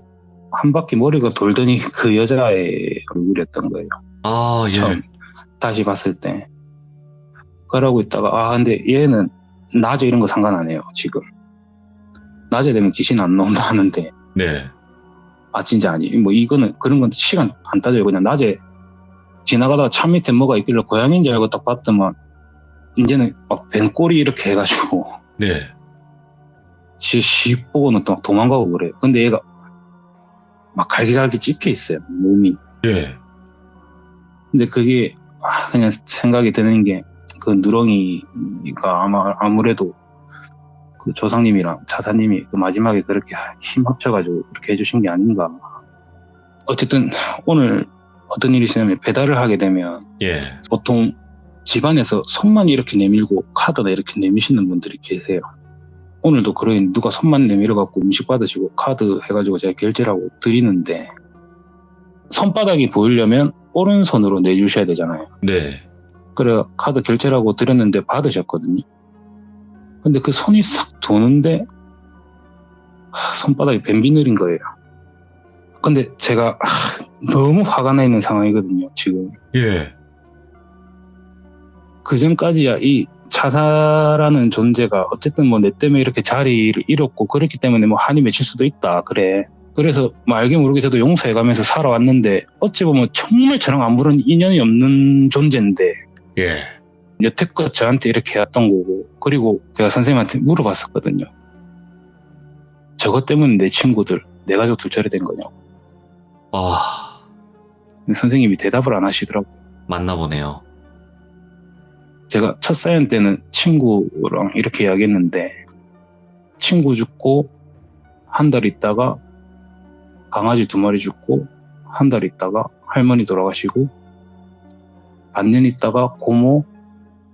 한 바퀴 머리가 돌더니 그 여자의 얼굴이었던 거예요. 아, 예. 처음 다시 봤을 때. 그러고 있다가 근데 얘는 낮에 이런 거 상관 안 해요. 지금 낮에 되면 귀신 안 나온다 하는데 네. 진짜 아니. 뭐 이거는 그런 건 시간 안 따져요. 그냥 낮에 지나가다가 차 밑에 뭐가 있길래 고양이인 줄 알고 딱 봤더만 이제는 막 뱀꼬리 이렇게 해가지고 네. 시 보고는 또 도망가고 그래요. 근데 얘가 막 갈기갈기 찝혀 있어요. 몸이. 예. 근데 그게 그냥 생각이 드는 게 그 누렁이가 아무래도 그 조상님이랑 차사님이 그 마지막에 그렇게 힘 합쳐가지고 그렇게 해주신 게 아닌가. 어쨌든 오늘 어떤 일이 있으냐면 배달을 하게 되면 예. 보통 집안에서 손만 이렇게 내밀고 카드나 이렇게 내미시는 분들이 계세요. 오늘도 그러니 누가 손만 내밀어갖고 음식 받으시고 카드 해가지고 제가 결제라고 드리는데 손바닥이 보이려면 오른손으로 내주셔야 되잖아요. 네. 그래 카드 결제라고 드렸는데 받으셨거든요. 근데 그 손이 싹 도는데 손바닥이 뱀비늘인 거예요. 근데 제가 너무 화가 나 있는 상황이거든요. 지금. 예. 그 전까지야 이 차사라는 존재가 어쨌든 뭐 내 때문에 이렇게 자리를 잃었고 그렇기 때문에 뭐 한이 맺힐 수도 있다. 그래. 그래서 뭐 알게 모르게 저도 용서해가면서 살아왔는데 어찌 보면 정말 저랑 아무런 인연이 없는 존재인데 예. 여태껏 저한테 이렇게 해왔던 거고 그리고 제가 선생님한테 물어봤었거든요. 저것 때문에 내 친구들, 내 가족들 저래 된 거냐고. 근데 선생님이 대답을 안 하시더라고요. 맞나 보네요. 제가 첫 사연 때는 친구랑 이렇게 이야기했는데 친구 죽고 한 달 있다가 강아지 2마리 죽고 한 달 있다가 할머니 돌아가시고 반년 있다가 고모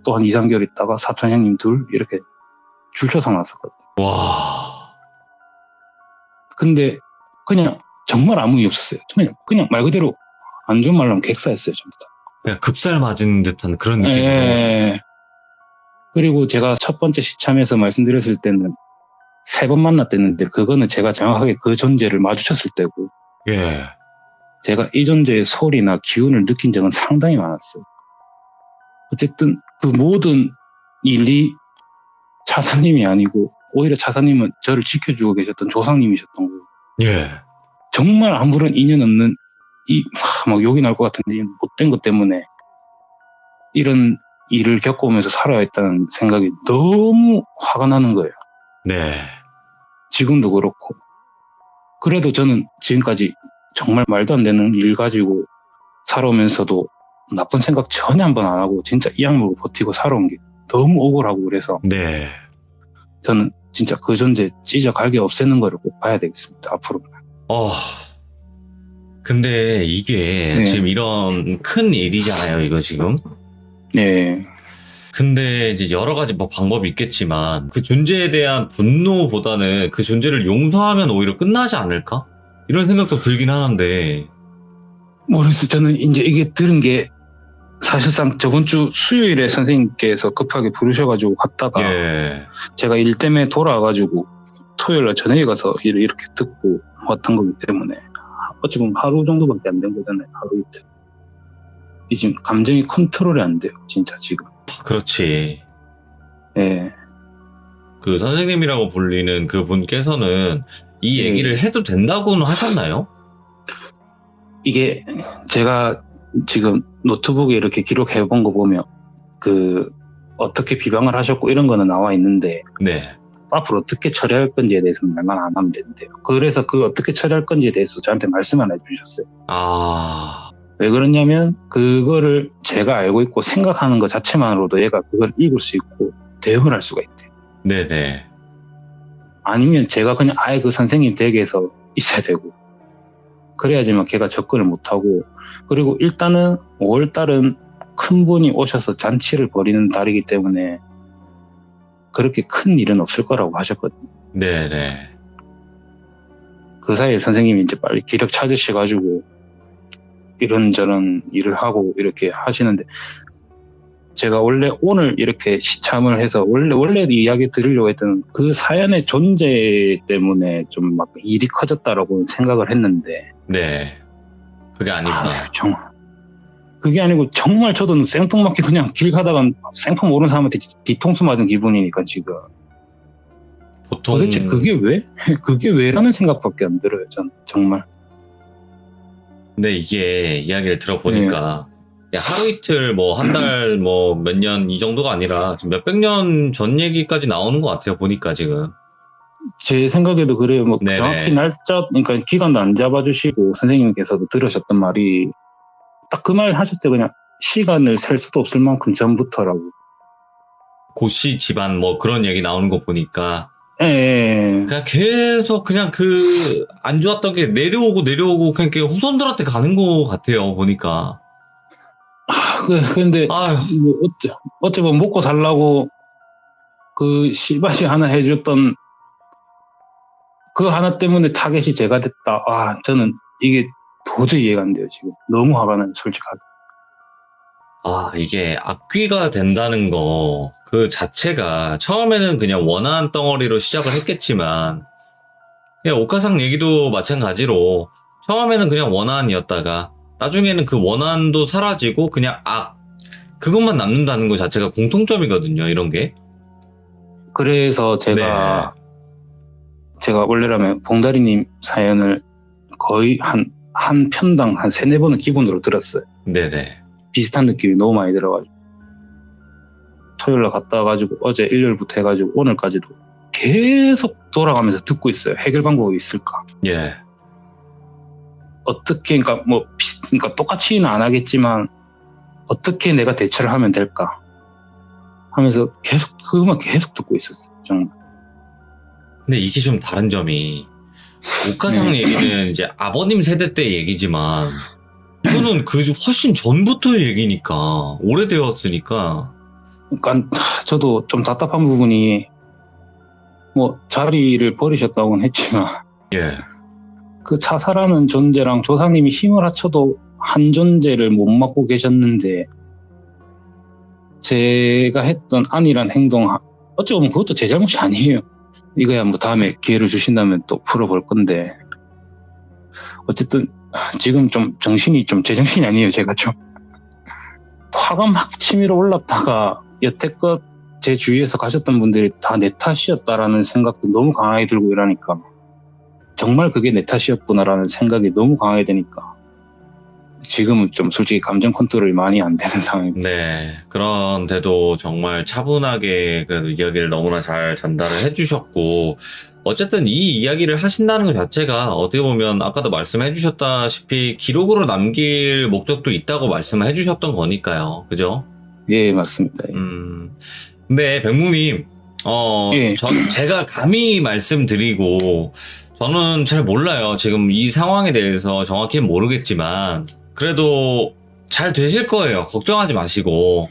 또 한 2, 3개월 있다가 사촌 형님 2 이렇게 줄 서서 났었거든요. 와. 근데 그냥 정말 아무 이유 없었어요. 그냥 말 그대로 안 좋은 말로 하면 객사였어요. 전부 다. 그냥 급살 맞은 듯한 그런 느낌이에요. 예. 그리고 제가 첫 번째 시참에서 말씀드렸을 때는 3번 만났댔는데 그거는 제가 정확하게 그 존재를 마주쳤을 때고 예. 제가 이 존재의 소리나 기운을 느낀 적은 상당히 많았어요. 어쨌든 그 모든 일이 차사님이 아니고 오히려 차사님은 저를 지켜주고 계셨던 조상님이셨던 거고 예. 정말 아무런 인연 없는 막 욕이 날 것 같은데 이 못된 것 때문에 이런 일을 겪어오면서 살아야 했다는 생각이 너무 화가 나는 거예요. 네. 지금도 그렇고. 그래도 저는 지금까지 정말 말도 안 되는 일 가지고 살아오면서도 나쁜 생각 전혀 한 번 안 하고 진짜 이 악물고 버티고 살아온 게 너무 억울하고 그래서 네. 저는 진짜 그 존재 찢어 갈게 없애는 거를 꼭 봐야 되겠습니다. 앞으로. 근데 이게 네. 지금 이런 큰 일이잖아요, 이거 지금. 네. 근데 이제 여러 가지 뭐 방법이 있겠지만 그 존재에 대한 분노보다는 그 존재를 용서하면 오히려 끝나지 않을까? 이런 생각도 들긴 하는데. 모르겠어요. 저는 이제 이게 들은 게 사실상 저번 주 수요일에 선생님께서 급하게 부르셔가지고 갔다가 예. 제가 일 때문에 돌아와가지고 토요일날 저녁에 가서 일을 이렇게 듣고 왔던 거기 때문에 어찌 보면 하루 정도밖에 안 된 거잖아요. 하루 이틀. 이 지금 감정이 컨트롤이 안 돼요. 진짜 지금. 그렇지. 예. 그 선생님이라고 불리는 그 분께서는 이 얘기를 해도 된다고는 하셨나요? 이게 제가 지금 노트북에 이렇게 기록해 본 거 보면 그 어떻게 비방을 하셨고 이런 거는 나와 있는데 네. 앞으로 어떻게 처리할 건지에 대해서는 말만 안 하면 된대요. 그래서 그 어떻게 처리할 건지에 대해서 저한테 말씀 안 해주셨어요. 왜 그러냐면 그거를 제가 알고 있고 생각하는 것 자체만으로도 얘가 그걸 읽을 수 있고 대응을 할 수가 있대요. 네네. 아니면 제가 그냥 아예 그 선생님 댁에서 있어야 되고 그래야지만 걔가 접근을 못하고 그리고 일단은 5월달은 큰 분이 오셔서 잔치를 벌이는 달이기 때문에 그렇게 큰 일은 없을 거라고 하셨거든요. 네네. 그 사이에 선생님이 이제 빨리 기력 찾으셔가지고 이런저런 일을 하고 이렇게 하시는데 제가 원래 오늘 이렇게 시참을 해서 원래 이야기 드리려고 했던 그 사연의 존재 때문에 좀 막 일이 커졌다라고 생각을 했는데 네. 그게 아니구나. 그게 아니고 정말 저도 생뚱맞게 그냥 길 가다가 생판 모르는 사람한테 뒤통수 맞은 기분이니까 지금 보통 도대체 그게 왜? 그게 왜라는 생각밖에 안 들어요. 전 정말. 근데 이게 이야기를 들어보니까 하루 이틀 뭐 한 달 뭐 몇 년 이 정도가 아니라 지금 몇백 년 전 얘기까지 나오는 것 같아요. 보니까 지금. 제 생각에도 그래요. 뭐 네네. 정확히 날짜, 그러니까 기간도 안 잡아주시고 선생님께서도 들으셨던 말이 딱 그 말 하셨대. 그냥 시간을 셀 수도 없을 만큼 전부터라고. 고씨 집안 뭐 그런 얘기 나오는 거 보니까 예. 그냥 계속 그냥 그 안 좋았던 게 내려오고 그냥 이렇게 후손들한테 가는 것 같아요. 보니까. 근데 아유. 뭐 어째 뭐 먹고 살라고 그 씨바시 하나 해줬던 그 하나 때문에 타겟이 제가 됐다. 저는 이게 도저히 이해가 안 돼요. 지금 너무 화가 나요. 솔직하게. 이게 악귀가 된다는 거 그 자체가 처음에는 그냥 원한 덩어리로 시작을 했겠지만 그냥 옥가상 얘기도 마찬가지로 처음에는 그냥 원한이었다가 나중에는 그 원한도 사라지고 그냥 그것만 남는다는 것 자체가 공통점이거든요. 이런 게. 그래서 제가 원래라면 봉다리님 사연을 거의 한 편당 한 3-4번은 기본으로 들었어요. 네네. 비슷한 느낌이 너무 많이 들어가지고. 토요일날 갔다 와가지고 어제 일요일부터 해가지고 오늘까지도 계속 돌아가면서 듣고 있어요. 해결 방법이 있을까? 예. 어떻게, 그러니까 똑같이는 안 하겠지만 어떻게 내가 대처를 하면 될까? 하면서 그것만 계속 듣고 있었어요. 정말. 근데 이게 좀 다른 점이 옥가상 얘기는 이제 아버님 세대 때 얘기지만 이거는 그 훨씬 전부터의 얘기니까 오래되었으니까. 그러니까 저도 좀 답답한 부분이 뭐 자리를 버리셨다고는 했지만 예. 그 차사라는 존재랑 조상님이 힘을 합쳐도 한 존재를 못 맡고 계셨는데 제가 했던 안일한 행동 어찌 보면 그것도 제 잘못이 아니에요. 이거야 뭐 다음에 기회를 주신다면 또 풀어볼 건데 어쨌든 지금 좀 정신이 좀 제정신이 아니에요. 제가 좀 화가 막 치밀어 올랐다가 여태껏 제 주위에서 가셨던 분들이 다 내 탓이었다라는 생각도 너무 강하게 들고 이러니까 정말 그게 내 탓이었구나라는 생각이 너무 강하게 되니까 지금은 좀 솔직히 감정 컨트롤이 많이 안 되는 상황입니다. 네. 그런데도 정말 차분하게 그래도 이야기를 너무나 잘 전달을 해주셨고, 어쨌든 이 이야기를 하신다는 것 자체가 어떻게 보면 아까도 말씀해 주셨다시피 기록으로 남길 목적도 있다고 말씀을 해 주셨던 거니까요. 그죠? 예, 맞습니다. 근데 백무님, 예. 제가 감히 말씀드리고, 저는 잘 몰라요. 지금 이 상황에 대해서 정확히는 모르겠지만, 그래도 잘 되실 거예요. 걱정하지 마시고.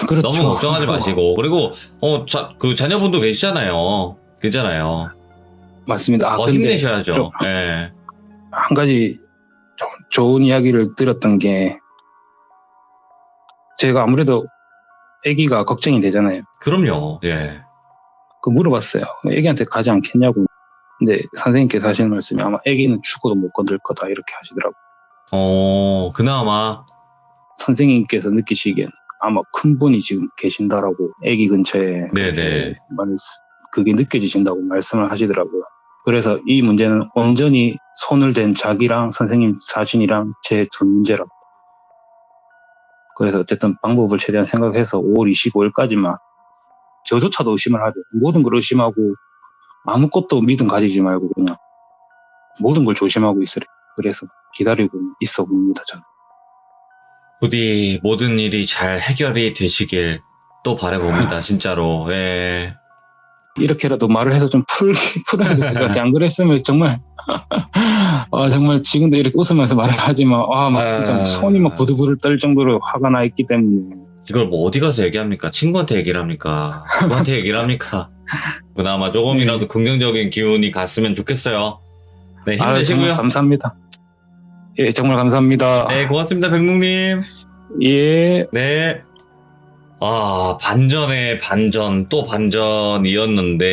그렇죠. 너무 걱정하지 마시고. 그리고, 그 자녀분도 계시잖아요. 그잖아요. 맞습니다. 더 근데 힘내셔야죠. 예. 한 가지 좀 좋은 이야기를 들었던 게 제가 아무래도 아기가 걱정이 되잖아요. 그럼요. 예. 그 물어봤어요. 아기한테 가지 않겠냐고. 근데 선생님께서 하시는 말씀이 아마 아기는 죽어도 못 건들 거다 이렇게 하시더라고요. 그나마. 선생님께서 느끼시기엔 아마 큰 분이 지금 계신다라고 아기 근처에 네네. 그게 느껴지신다고 말씀을 하시더라고요. 그래서 이 문제는 온전히 손을 댄 자기랑 선생님 사진이랑 제 두 문제라고. 그래서 어쨌든 방법을 최대한 생각해서 5월 25일까지만 저조차도 의심을 하죠. 모든 걸 의심하고 아무것도 믿음 가지지 말고 그냥 모든 걸 조심하고 있으래. 그래서 기다리고 있어 봅니다. 저는. 부디 모든 일이 잘 해결이 되시길 또 바라봅니다. 진짜로. 예. 이렇게라도 말을 해서 좀 풀어야 됐을 것 같아요. 안 그랬으면 정말 정말 지금도 이렇게 웃으면서 말을 하지만 막 진짜 손이 막 부들부들 떨 정도로 화가 나 있기 때문에 이걸 뭐 어디 가서 얘기합니까? 친구한테 얘기를 합니까? 누구한테 얘기를 합니까? 그나마 조금이라도 긍정적인 기운이 갔으면 좋겠어요. 네, 힘내시고요. 감사합니다. 예, 정말 감사합니다. 네, 고맙습니다, 백묵님. 예. 네. 반전에 반전, 또 반전이었는데,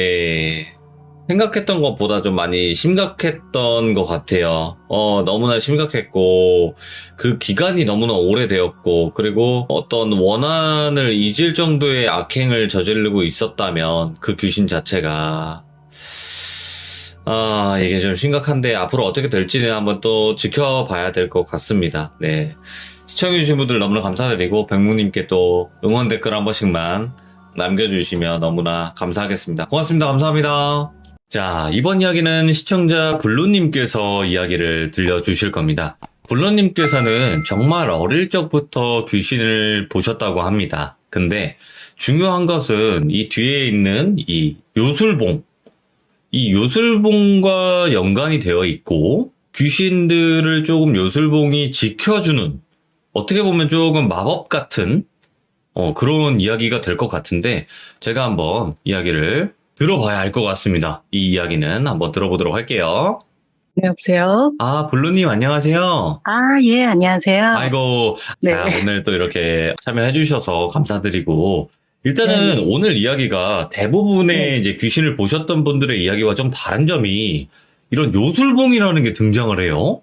생각했던 것보다 좀 많이 심각했던 것 같아요. 너무나 심각했고, 그 기간이 너무나 오래되었고, 그리고 어떤 원한을 잊을 정도의 악행을 저지르고 있었다면, 그 귀신 자체가, 이게 좀 심각한데, 앞으로 어떻게 될지는 한번 또 지켜봐야 될 것 같습니다. 네. 시청해주신 분들 너무나 감사드리고, 백무님께 또 응원 댓글 한 번씩만 남겨주시면 너무나 감사하겠습니다. 고맙습니다. 감사합니다. 자, 이번 이야기는 시청자 블루님께서 이야기를 들려주실 겁니다. 블루님께서는 정말 어릴 적부터 귀신을 보셨다고 합니다. 근데 중요한 것은 이 뒤에 있는 이 요술봉, 이 요술봉과 연관이 되어 있고, 귀신들을 조금 요술봉이 지켜주는, 어떻게 보면 조금 마법 같은 그런 이야기가 될 것 같은데, 제가 한번 이야기를 들어봐야 할 것 같습니다. 이 이야기는 한번 들어보도록 할게요. 네, 여보세요? 블루님 안녕하세요. 예, 안녕하세요. 아이고, 네. 오늘 또 이렇게 참여해 주셔서 감사드리고, 일단은 네. 오늘 이야기가 대부분의 네. 이제 귀신을 보셨던 분들의 이야기와 좀 다른 점이, 이런 요술봉이라는 게 등장을 해요.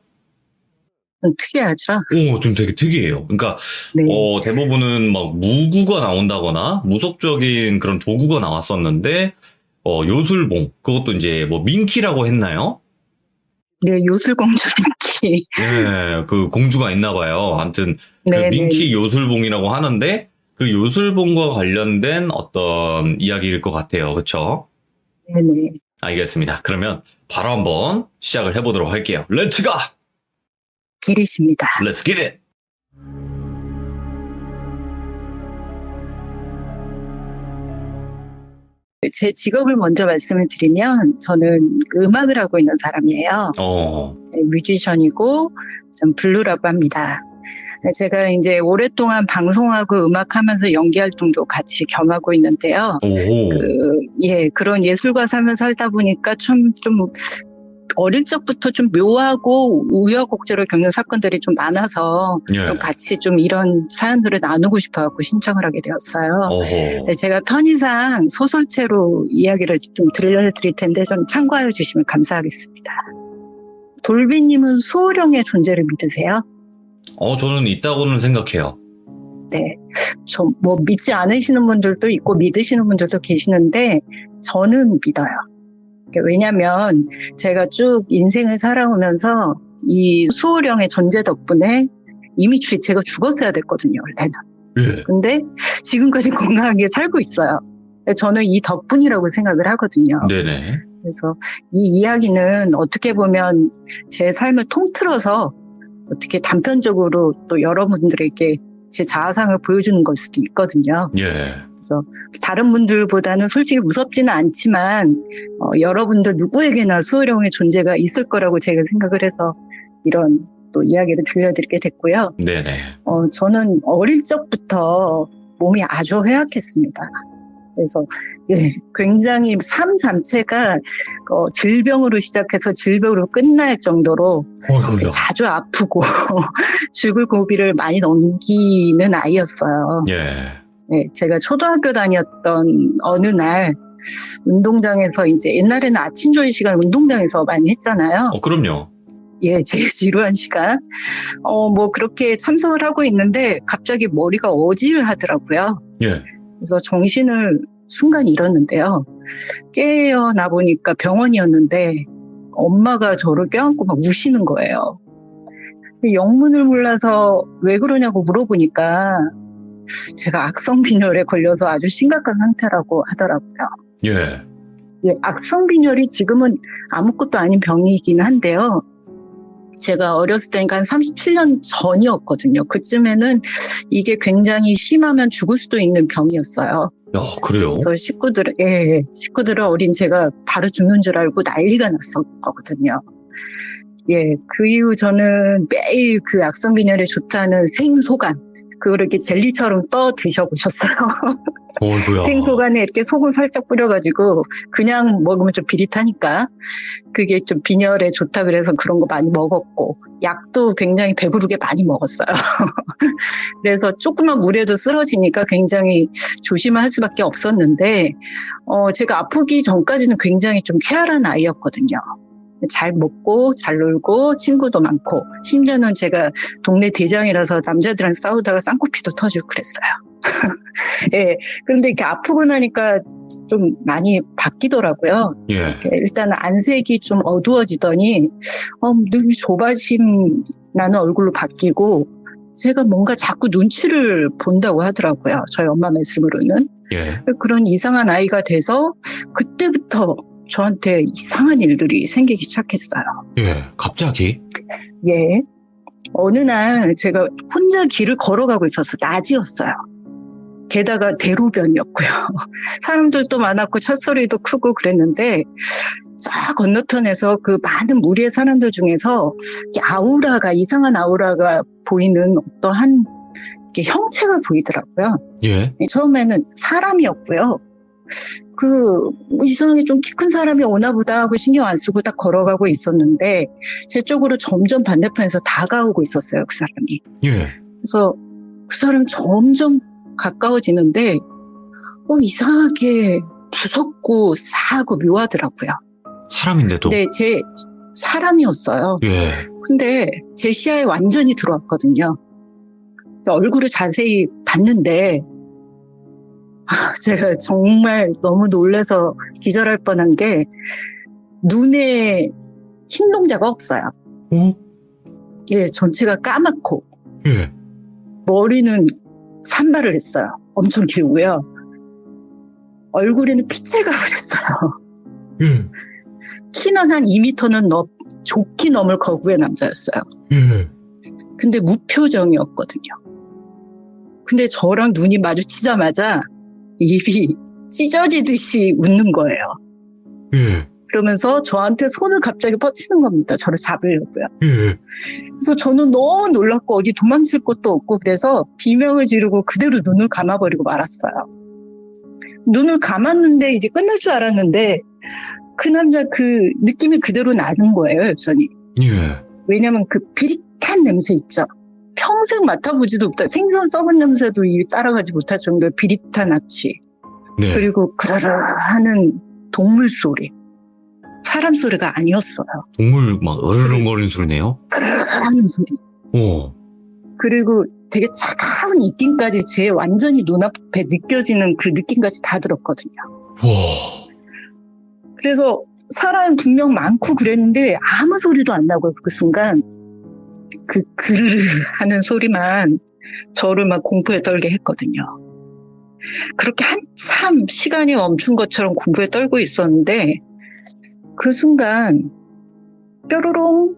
특이하죠? 좀 되게 특이해요. 그러니까 네. 대부분은 막 무구가 나온다거나 무속적인 그런 도구가 나왔었는데, 요술봉, 그것도 이제 뭐 민키라고 했나요? 네, 요술공주 민키. 네, 그 공주가 있나 봐요. 아무튼 그 네, 민키 요술봉이라고 하는데, 그 요술봉과 관련된 어떤 이야기일 것 같아요. 그렇죠? 네네. 알겠습니다. 그러면 바로 한번 시작을 해보도록 할게요. 렛츠 가! 기리십니다. 렛츠 기릿! 제 직업을 먼저 말씀을 드리면, 저는 음악을 하고 있는 사람이에요. 네, 뮤지션이고, 좀 블루라고 합니다. 제가 이제 오랫동안 방송하고 음악하면서 연기 활동도 같이 겸하고 있는데요. 그런 예술가 삶을 살다 보니까 좀 어릴 적부터 좀 묘하고 우여곡절을 겪는 사건들이 좀 많아서 좀 같이 좀 이런 사연들을 나누고 싶어갖고 신청을 하게 되었어요. 네, 제가 편의상 소설체로 이야기를 좀 들려드릴 텐데 좀 참고해 주시면 감사하겠습니다. 돌비님은 수호령의 존재를 믿으세요? 저는 있다고는 생각해요. 네. 좀 뭐 믿지 않으시는 분들도 있고 믿으시는 분들도 계시는데 저는 믿어요. 왜냐면 제가 쭉 인생을 살아오면서 이 수호령의 존재 덕분에 이미 제가 죽었어야 됐거든요, 원래는. 예. 근데 지금까지 건강하게 살고 있어요. 저는 이 덕분이라고 생각을 하거든요. 네네. 그래서 이 이야기는 어떻게 보면 제 삶을 통틀어서 어떻게 단편적으로 또 여러분들에게 제 자아상을 보여주는 걸 수도 있거든요. 예. 그래서 다른 분들보다는 솔직히 무섭지는 않지만 여러분들 누구에게나 수호령의 존재가 있을 거라고 제가 생각을 해서 이런 또 이야기를 들려드리게 됐고요. 네네. 저는 어릴 적부터 몸이 아주 허약했습니다. 그래서 굉장히 삶 자체가 질병으로 시작해서 질병으로 끝날 정도로 자주 아프고 죽을 고비를 많이 넘기는 아이였어요. 예. 네, 제가 초등학교 다녔던 어느 날 운동장에서 이제 옛날에는 아침 조회 시간 운동장에서 많이 했잖아요. 그럼요. 예, 제일 지루한 시간. 뭐 그렇게 참석을 하고 있는데 갑자기 머리가 어질하더라고요. 예. 그래서 정신을 순간 잃었는데요. 깨어나 보니까 병원이었는데 엄마가 저를 껴안고 막 우시는 거예요. 영문을 몰라서 왜 그러냐고 물어보니까 제가 악성빈혈에 걸려서 아주 심각한 상태라고 하더라고요. 예. 악성빈혈이 지금은 아무것도 아닌 병이긴 한데요. 제가 어렸을 때니까 한 37년 전이었거든요. 그쯤에는 이게 굉장히 심하면 죽을 수도 있는 병이었어요. 그래요? 그래서 식구들은 어린 제가 바로 죽는 줄 알고 난리가 났었거든요. 그 이후 저는 매일 그 악성빈혈에 좋다는 생소간, 그걸 이렇게 젤리처럼 떠 드셔보셨어요? 어이구야. 생속 안에 이렇게 소금 살짝 뿌려가지고 그냥 먹으면 좀 비릿하니까 그게 좀 빈혈에 좋다 그래서 그런 거 많이 먹었고 약도 굉장히 배부르게 많이 먹었어요. 그래서 조그만 물에도 쓰러지니까 굉장히 조심할 수밖에 없었는데 제가 아프기 전까지는 굉장히 좀 쾌활한 아이였거든요. 잘 먹고 잘 놀고 친구도 많고 심지어는 제가 동네 대장이라서 남자들이랑 싸우다가 쌍코피도 터지고 그랬어요. 예. 그런데 이렇게 아프고 나니까 좀 많이 바뀌더라고요. 예. 일단 안색이 좀 어두워지더니 눈이 조바심 나는 얼굴로 바뀌고 제가 뭔가 자꾸 눈치를 본다고 하더라고요. 저희 엄마 말씀으로는. 예. 그런 이상한 아이가 돼서 그때부터 저한테 이상한 일들이 생기기 시작했어요. 예. 갑자기? 예. 어느 날 제가 혼자 길을 걸어가고 있어서 낮이었어요. 게다가 대로변이었고요. 사람들도 많았고 찻소리도 크고 그랬는데 저 건너편에서 그 많은 무리의 사람들 중에서 이상한 아우라가 보이는 어떠한 이렇게 형체가 보이더라고요. 예. 처음에는 사람이었고요. 이상하게 좀 키 큰 사람이 오나 보다 하고 신경 안 쓰고 딱 걸어가고 있었는데 제 쪽으로 점점 반대편에서 다가오고 있었어요, 그 사람이. 예. 그래서 그 사람이 점점 가까워지는데 이상하게 무섭고 싸하고 묘하더라고요. 사람인데도? 근데 제 사람이었어요. 예. 근데 제 시야에 완전히 들어왔거든요. 얼굴을 자세히 봤는데 제가 정말 너무 놀라서 기절할 뻔한 게 눈에 흰 동자가 없어요. 어? 예, 전체가 까맣고 예. 머리는 산발을 했어요. 엄청 길고요. 얼굴에는 피채가 그랬어요. 예. 키는 한 2m는 좋게 넘을 거구의 남자였어요. 예. 근데 무표정이었거든요. 근데 저랑 눈이 마주치자마자 입이 찢어지듯이 웃는 거예요. 예. 그러면서 저한테 손을 갑자기 뻗치는 겁니다. 저를 잡으려고요. 예. 그래서 저는 너무 놀랐고 어디 도망칠 곳도 없고 그래서 비명을 지르고 그대로 눈을 감아버리고 말았어요. 눈을 감았는데 이제 끝날 줄 알았는데 그 남자 그 느낌이 그대로 나는 거예요, 여전히. 예. 왜냐면 그 비릿한 냄새 있죠. 평생 맡아보지도 못한 생선 썩은 냄새도 따라가지 못할 정도의 비릿한 악취. 네. 그리고 그러르 하는 동물 소리. 사람 소리가 아니었어요. 동물 막 으르렁거리는 소리네요? 그러르 하는 소리. 오. 그리고 되게 차가운 입김까지 제 완전히 눈앞에 느껴지는 그 느낌까지 다 들었거든요. 와. 그래서 사람 분명 많고 그랬는데 아무 소리도 안 나고요. 그 순간 그 그르르 하는 소리만 저를 막 공포에 떨게 했거든요. 그렇게 한참 시간이 멈춘 것처럼 공포에 떨고 있었는데 그 순간 뾰로롱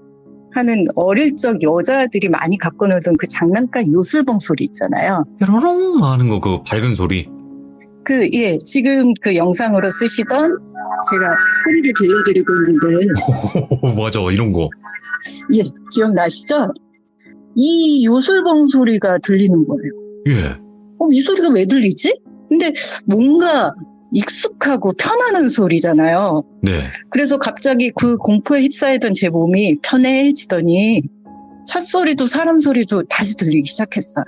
하는 어릴 적 여자들이 많이 갖고 놀던 그 장난감 요술봉 소리 있잖아요. 뾰로롱 하는 거 그 밝은 소리. 예, 지금 그 영상으로 쓰시던 제가 소리를 들려드리고 있는데 맞아, 이런 거. 예, 기억나시죠? 이 요술봉 소리가 들리는 거예요. 예. 이 소리가 왜 들리지? 근데 뭔가 익숙하고 편안한 소리잖아요. 네. 그래서 갑자기 그 공포에 휩싸이던 제 몸이 편해지더니 찻소리도 사람 소리도 다시 들리기 시작했어요.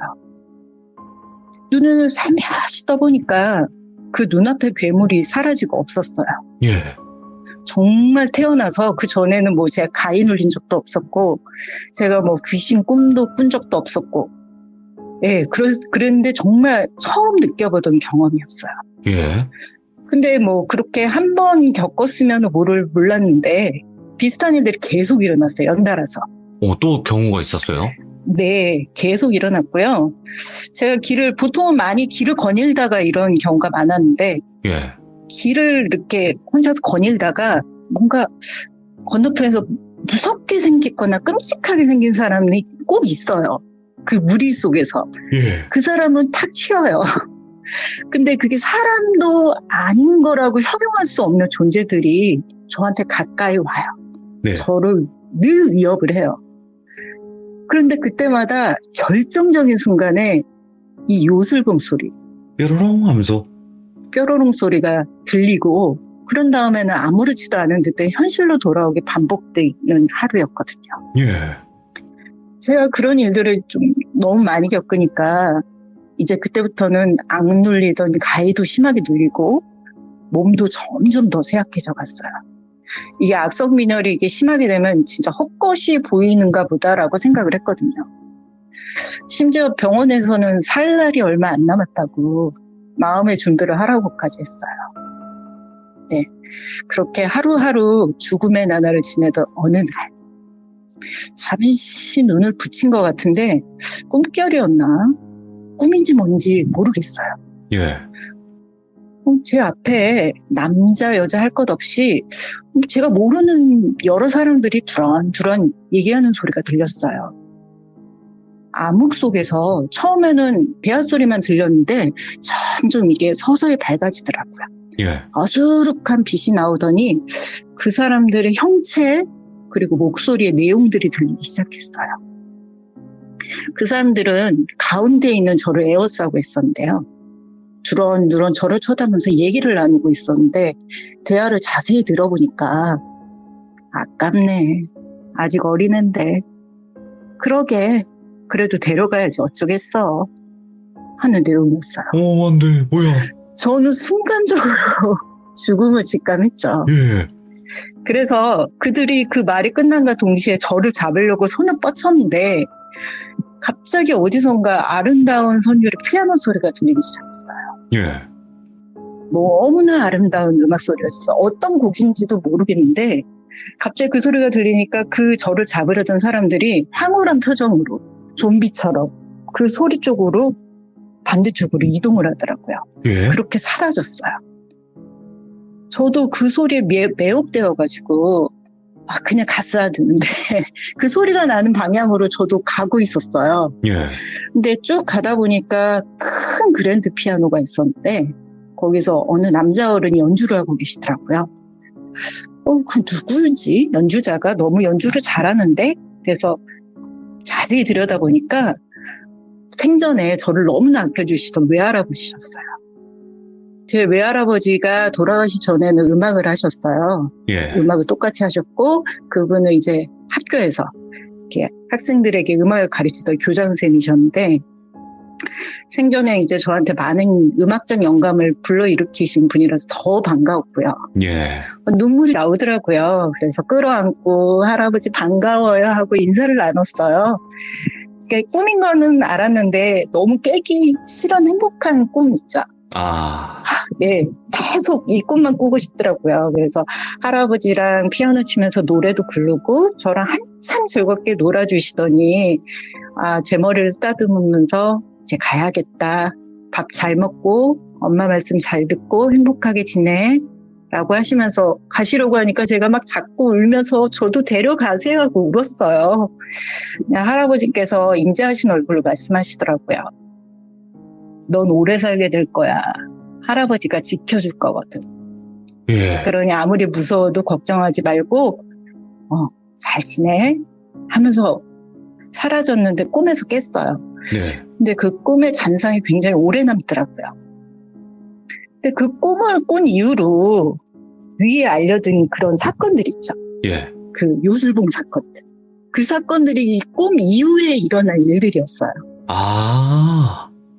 눈을 살며시 떠보니까 그 눈앞의 괴물이 사라지고 없었어요. 예. 정말 태어나서 그 전에는 뭐 제가 가위 눌린 적도 없었고 제가 뭐 귀신 꿈도 꾼 적도 없었고 예, 그랬는데 정말 처음 느껴보던 경험이었어요. 예. 근데 뭐 그렇게 한 번 겪었으면 몰랐는데 비슷한 일들이 계속 일어났어요. 연달아서. 또 경우가 있었어요? 네, 계속 일어났고요. 제가 보통은 많이 길을 거닐다가 이런 경우가 많았는데 예. 길을 이렇게 혼자서 거닐다가 뭔가 건너편에서 무섭게 생겼거나 끔찍하게 생긴 사람이 꼭 있어요. 그 무리 속에서. 예. 그 사람은 탁 튀어요. 근데 그게 사람도 아닌 거라고 형용할 수 없는 존재들이 저한테 가까이 와요. 네. 저를 늘 위협을 해요. 그런데 그때마다 결정적인 순간에 이 요술봉 소리, 뾰로롱 하면서. 뾰로롱 소리가 들리고 그런 다음에는 아무렇지도 않은 듯 현실로 돌아오게 반복되는 하루였거든요. 예. 제가 그런 일들을 좀 너무 많이 겪으니까 이제 그때부터는 악 눌리던 가해도 심하게 눌리고 몸도 점점 더 쇠약해져 갔어요. 이게 악성민열이 이게 심하게 되면 진짜 헛것이 보이는가 보다라고 생각을 했거든요. 심지어 병원에서는 살 날이 얼마 안 남았다고 마음의 준비를 하라고까지 했어요. 네, 그렇게 하루하루 죽음의 나날을 지내던 어느 날 잠시 눈을 붙인 것 같은데 꿈결이었나? 꿈인지 뭔지 모르겠어요. 예. 제 앞에 남자 여자 할 것 없이 제가 모르는 여러 사람들이 두런두런 얘기하는 소리가 들렸어요. 암흑 속에서 처음에는 대화 소리만 들렸는데 점점 이게 서서히 밝아지더라고요. 예. 어수룩한 빛이 나오더니 그 사람들의 형체 그리고 목소리의 내용들이 들리기 시작했어요. 그 사람들은 가운데 있는 저를 에워싸고 있었는데요. 두런두런 저를 쳐다보면서 얘기를 나누고 있었는데 대화를 자세히 들어보니까 아깝네. 아직 어린애인데. 그러게. 그래도 데려가야지 어쩌겠어. 하는 내용이었어요. 안 돼. 뭐야. 저는 순간적으로 죽음을 직감했죠. 예. 그래서 그들이 그 말이 끝난과 동시에 저를 잡으려고 손을 뻗쳤는데 갑자기 어디선가 아름다운 선율의 피아노 소리가 들리기 시작했어요. 예. 너무나 아름다운 음악 소리였어. 어떤 곡인지도 모르겠는데 갑자기 그 소리가 들리니까 그 저를 잡으려던 사람들이 황홀한 표정으로 좀비처럼 그 소리 쪽으로 반대쪽으로 이동을 하더라고요. 예. 그렇게 사라졌어요. 저도 그 소리에 매혹되어가지고 그냥 갔어야 되는데 그 소리가 나는 방향으로 저도 가고 있었어요. 예. 근데 쭉 가다 보니까 큰 그랜드 피아노가 있었는데 거기서 어느 남자 어른이 연주를 하고 계시더라고요. 그 누구인지 연주자가 너무 연주를 잘하는데 그래서 자세히 들여다보니까 생전에 저를 너무나 아껴주시던 외할아버지셨어요. 제 외할아버지가 돌아가시 전에는 음악을 하셨어요. 예. 음악을 똑같이 하셨고 그분은 이제 학교에서 이렇게 학생들에게 음악을 가르치던 교장선생님이셨는데 생전에 이제 저한테 많은 음악적 영감을 불러일으키신 분이라서 더 반가웠고요. 예. 눈물이 나오더라고요. 그래서 끌어안고 할아버지 반가워요 하고 인사를 나눴어요. 그러니까 꿈인 거는 알았는데 너무 깨기 싫은 행복한 꿈 있죠. 예, 계속 이 꿈만 꾸고 싶더라고요. 그래서 할아버지랑 피아노 치면서 노래도 부르고 저랑 한참 즐겁게 놀아주시더니 제 머리를 쓰다듬으면서 이제 가야겠다. 밥 잘 먹고 엄마 말씀 잘 듣고 행복하게 지내 라고 하시면서 가시려고 하니까 제가 막 자꾸 울면서 저도 데려가세요 하고 울었어요. 그냥 할아버지께서 인자하신 얼굴로 말씀하시더라고요. 넌 오래 살게 될 거야. 할아버지가 지켜줄 거거든. 예. 그러니 아무리 무서워도 걱정하지 말고 잘 지내 하면서 사라졌는데 꿈에서 깼어요. 네. 근데 그 꿈의 잔상이 굉장히 오래 남더라고요. 근데 그 꿈을 꾼 이후로 위에 알려진 그런 사건들 있죠. 예. 그 요술봉 사건들. 그 사건들이 꿈 이후에 일어날 일들이었어요.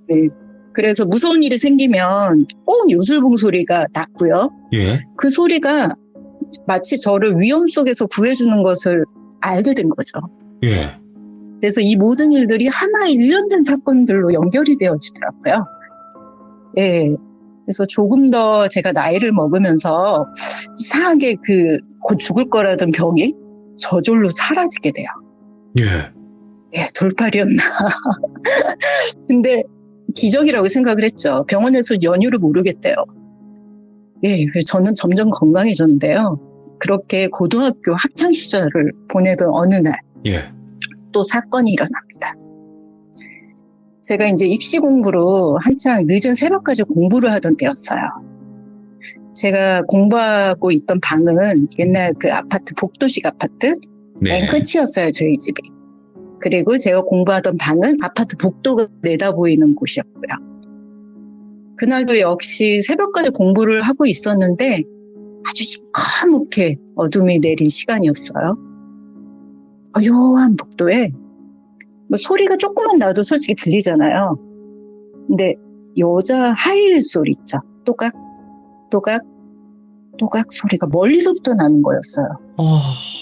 네. 그래서 무서운 일이 생기면 꼭 요술봉 소리가 났고요. 예. 그 소리가 마치 저를 위험 속에서 구해주는 것을 알게 된 거죠. 예. 그래서 이 모든 일들이 하나의 일련된 사건들로 연결이 되어지더라고요. 예. 그래서 조금 더 제가 나이를 먹으면서 이상하게 곧 죽을 거라던 병이 저절로 사라지게 돼요. 예. 예, 돌팔이었나. 근데 기적이라고 생각을 했죠. 병원에서 연유를 모르겠대요. 예, 그래서 저는 점점 건강해졌는데요. 그렇게 고등학교 학창 시절을 보내던 어느 날, 예. 또 사건이 일어납니다. 제가 이제 입시 공부로 한창 늦은 새벽까지 공부를 하던 때였어요. 제가 공부하고 있던 방은 옛날 그 아파트, 복도식 아파트, 네. 맨 끝이었어요, 저희 집이. 그리고 제가 공부하던 방은 아파트 복도가 내다보이는 곳이었고요. 그날도 역시 새벽까지 공부를 하고 있었는데 아주 시커멓게 어둠이 내린 시간이었어요. 묘한 복도에 뭐 소리가 조금만 나도 솔직히 들리잖아요. 근데 여자 하이힐 소리 있죠. 또각 또각 또각 소리가 멀리서부터 나는 거였어요.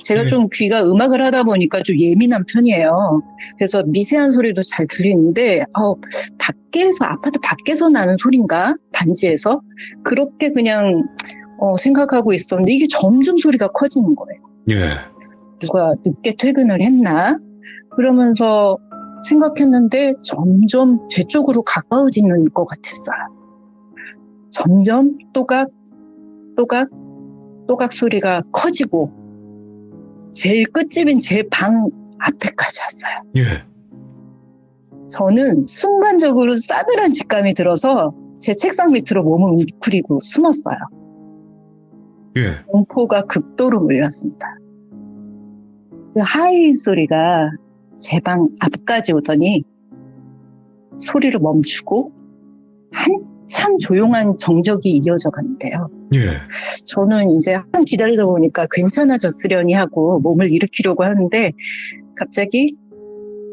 제가 네. 좀 귀가 음악을 하다 보니까 좀 예민한 편이에요. 그래서 미세한 소리도 잘 들리는데 밖에서 아파트 밖에서 나는 소리인가? 단지에서? 그렇게 그냥 생각하고 있었는데 이게 점점 소리가 커지는 거예요. 예. 누가 늦게 퇴근을 했나? 그러면서 생각했는데 점점 제 쪽으로 가까워지는 것 같았어요. 점점 또각 또각 또각 소리가 커지고 제일 끝집인 제 방 앞에까지 왔어요. 예. 저는 순간적으로 싸늘한 직감이 들어서 제 책상 밑으로 몸을 웅크리고 숨었어요. 예. 공포가 극도로 몰렸습니다. 그 하이힐 소리가 제 방 앞까지 오더니 소리를 멈추고 한참 조용한 정적이 이어져 가는데요. 예. 저는 이제 한참 기다리다 보니까 괜찮아졌으려니 하고 몸을 일으키려고 하는데 갑자기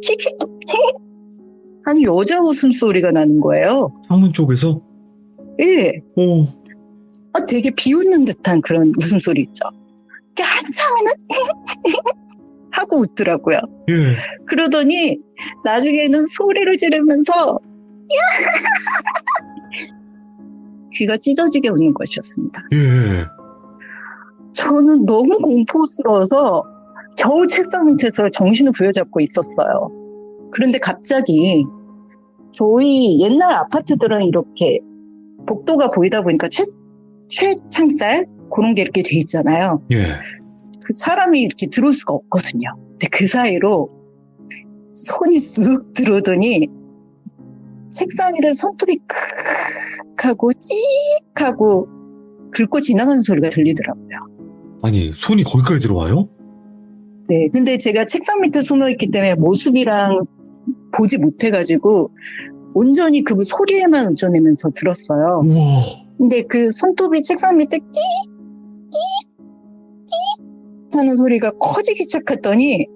킥킥 하는 여자 웃음소리가 나는 거예요. 창문 쪽에서? 예. 오. 되게 비웃는 듯한 그런 웃음소리 있죠. 한참에는 하고 웃더라고요. 예. 그러더니 나중에는 소리를 지르면서 귀가 찢어지게 웃는 것이었습니다. 예. 저는 너무 공포스러워서 겨우 책상 밑에서 정신을 부여잡고 있었어요. 그런데 갑자기 저희 옛날 아파트들은 이렇게 복도가 보이다 보니까 최창살 그런 게 이렇게 돼 있잖아요. 예. 그 사람이 이렇게 들어올 수가 없거든요. 근데 그 사이로 손이 쑥 들어오더니 책상 위를 손톱이 크 하고 찍 하고 긁고 지나가는 소리가 들리더라고요. 아니, 손이 거기까지 들어와요? 네, 근데 제가 책상 밑에 숨어있기 때문에 모습이랑 보지 못해가지고 온전히 그 소리에만 의존하면서 들었어요. 우와. 근데 그 손톱이 책상 밑에 끼 하는 소리가 커지기 시작했더니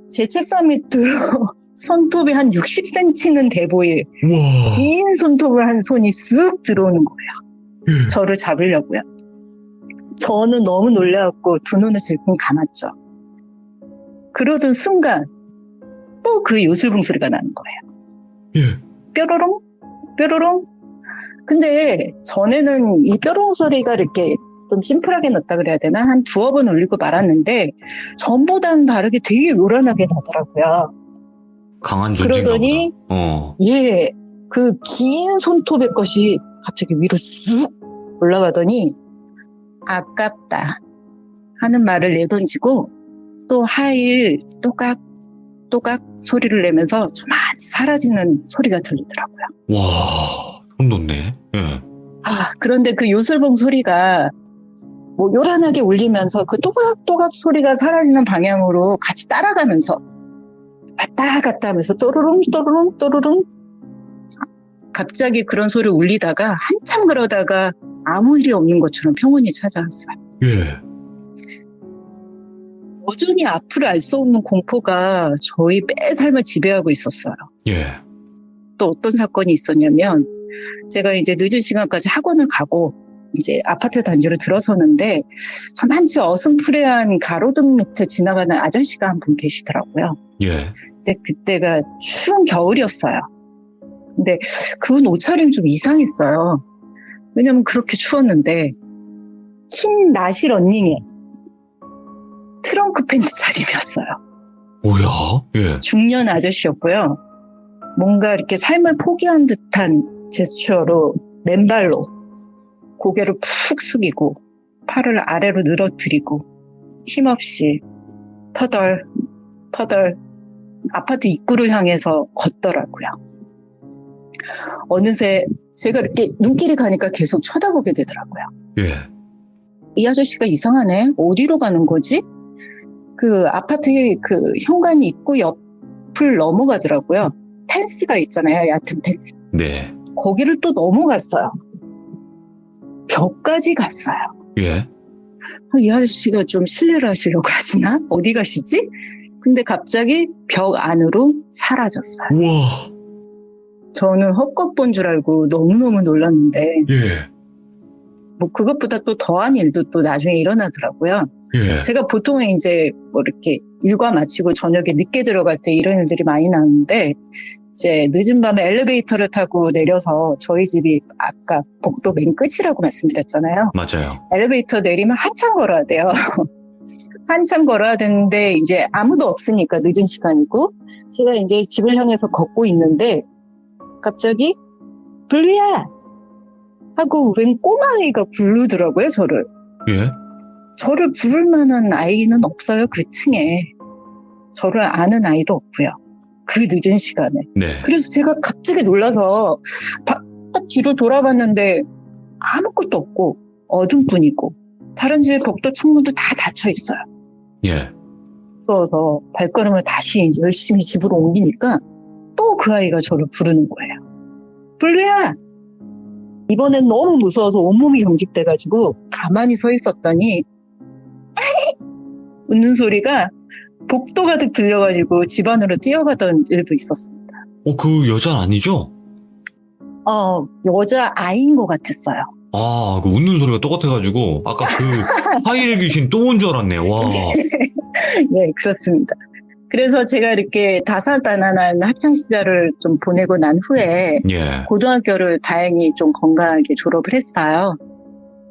제 책상 밑으로 손톱이 한 60cm는 돼 보일 우와. 긴 손톱을 한 손이 쑥 들어오는 거예요. 예. 저를 잡으려고요. 저는 너무 놀라갖고 두 눈을 질끈 감았죠. 그러던 순간 또 그 요술봉 소리가 나는 거예요. 예. 뾰로롱 뾰로롱. 근데 전에는 이 뾰로롱 소리가 이렇게 좀 심플하게 넣었다 그래야 되나? 한 두어 번 울리고 말았는데 전보다는 다르게 되게 요란하게 나더라고요. 강한 존재인가 그러더니 보다. 예, 그 긴 손톱의 것이 갑자기 위로 쑥 올라가더니 아깝다 하는 말을 내던지고 또 하일 또각 또각 소리를 내면서 저만치 사라지는 소리가 들리더라고요. 와, 소름 돋네. 예. 그런데 그 요술봉 소리가 뭐 요란하게 울리면서 그 또각또각 소리가 사라지는 방향으로 같이 따라가면서 왔다 갔다 하면서 또르릉 또르릉 또르릉 갑자기 그런 소리 울리다가 한참 그러다가 아무 일이 없는 것처럼 평온히 찾아왔어요. 예. 여전히 앞을 알 수 없는 공포가 저희 매 삶을 지배하고 있었어요. 예. 또 어떤 사건이 있었냐면 제가 이제 늦은 시간까지 학원을 가고 이제 아파트 단지로 들어서는데 저만치 어슴푸레한 가로등 밑에 지나가는 아저씨가 한 분 계시더라고요. 예. 근데 그때가 추운 겨울이었어요. 근데 그분 옷차림이 좀 이상했어요. 왜냐면 그렇게 추웠는데 흰 나시 러닝에 트렁크 팬츠 차림이었어요. 뭐야? 예. 중년 아저씨였고요. 뭔가 이렇게 삶을 포기한 듯한 제스처로 맨발로 고개를 푹 숙이고 팔을 아래로 늘어뜨리고 힘없이 터덜 아파트 입구를 향해서 걷더라고요. 어느새 제가 이렇게 눈길이 가니까 계속 쳐다보게 되더라고요. 예. 이 아저씨가 이상하네. 어디로 가는 거지? 그 아파트의 그 현관이 입구 옆 벽을 넘어가더라고요. 펜스가 있잖아요. 얕은 펜스. 네. 거기를 또 넘어갔어요. 벽까지 갔어요. 예. 이 아저씨가 좀 실례를 하시려고 하시나? 어디 가시지? 근데 갑자기 벽 안으로 사라졌어요. 우와. 저는 헛것 본 줄 알고 너무너무 놀랐는데 예. 뭐 그것보다 또 더한 일도 또 나중에 일어나더라고요. 예. 제가 보통은 이제 뭐 이렇게 일과 마치고 저녁에 늦게 들어갈 때 이런 일들이 많이 나는데 이제 늦은 밤에 엘리베이터를 타고 내려서 저희 집이 아까 복도 맨 끝이라고 말씀드렸잖아요. 맞아요. 엘리베이터 내리면 한참 걸어야 돼요. 한참 걸어야 되는데 이제 아무도 없으니까 늦은 시간이고 제가 이제 집을 향해서 걷고 있는데 갑자기 블루야 하고 웬 꼬마아이가 부르더라고요. 예. 저를 부를 만한 아이는 없어요. 그 층에. 저를 아는 아이도 없고요. 그 늦은 시간에. 네. 그래서 제가 갑자기 놀라서 딱 뒤로 돌아봤는데 아무것도 없고 어둠뿐이고 다른 집의 벽도 창문도 다 닫혀 있어요. 예. 무서워서 발걸음을 다시 열심히 집으로 옮기니까 또 그 아이가 저를 부르는 거예요. 블루야! 이번엔 너무 무서워서 온몸이 경직돼가지고 가만히 서 있었더니 웃는 소리가 복도 가득 들려가지고 집 안으로 뛰어가던 일도 있었습니다. 그 여자는 아니죠? 여자 아이인 것 같았어요. 아, 그 웃는 소리가 똑같아가지고 아까 그 파일 귀신 또 온 줄 알았네요. 와. 네, 그렇습니다. 그래서 제가 이렇게 다사다난한 학창 시절을 좀 보내고 난 후에 예. 고등학교를 다행히 좀 건강하게 졸업을 했어요.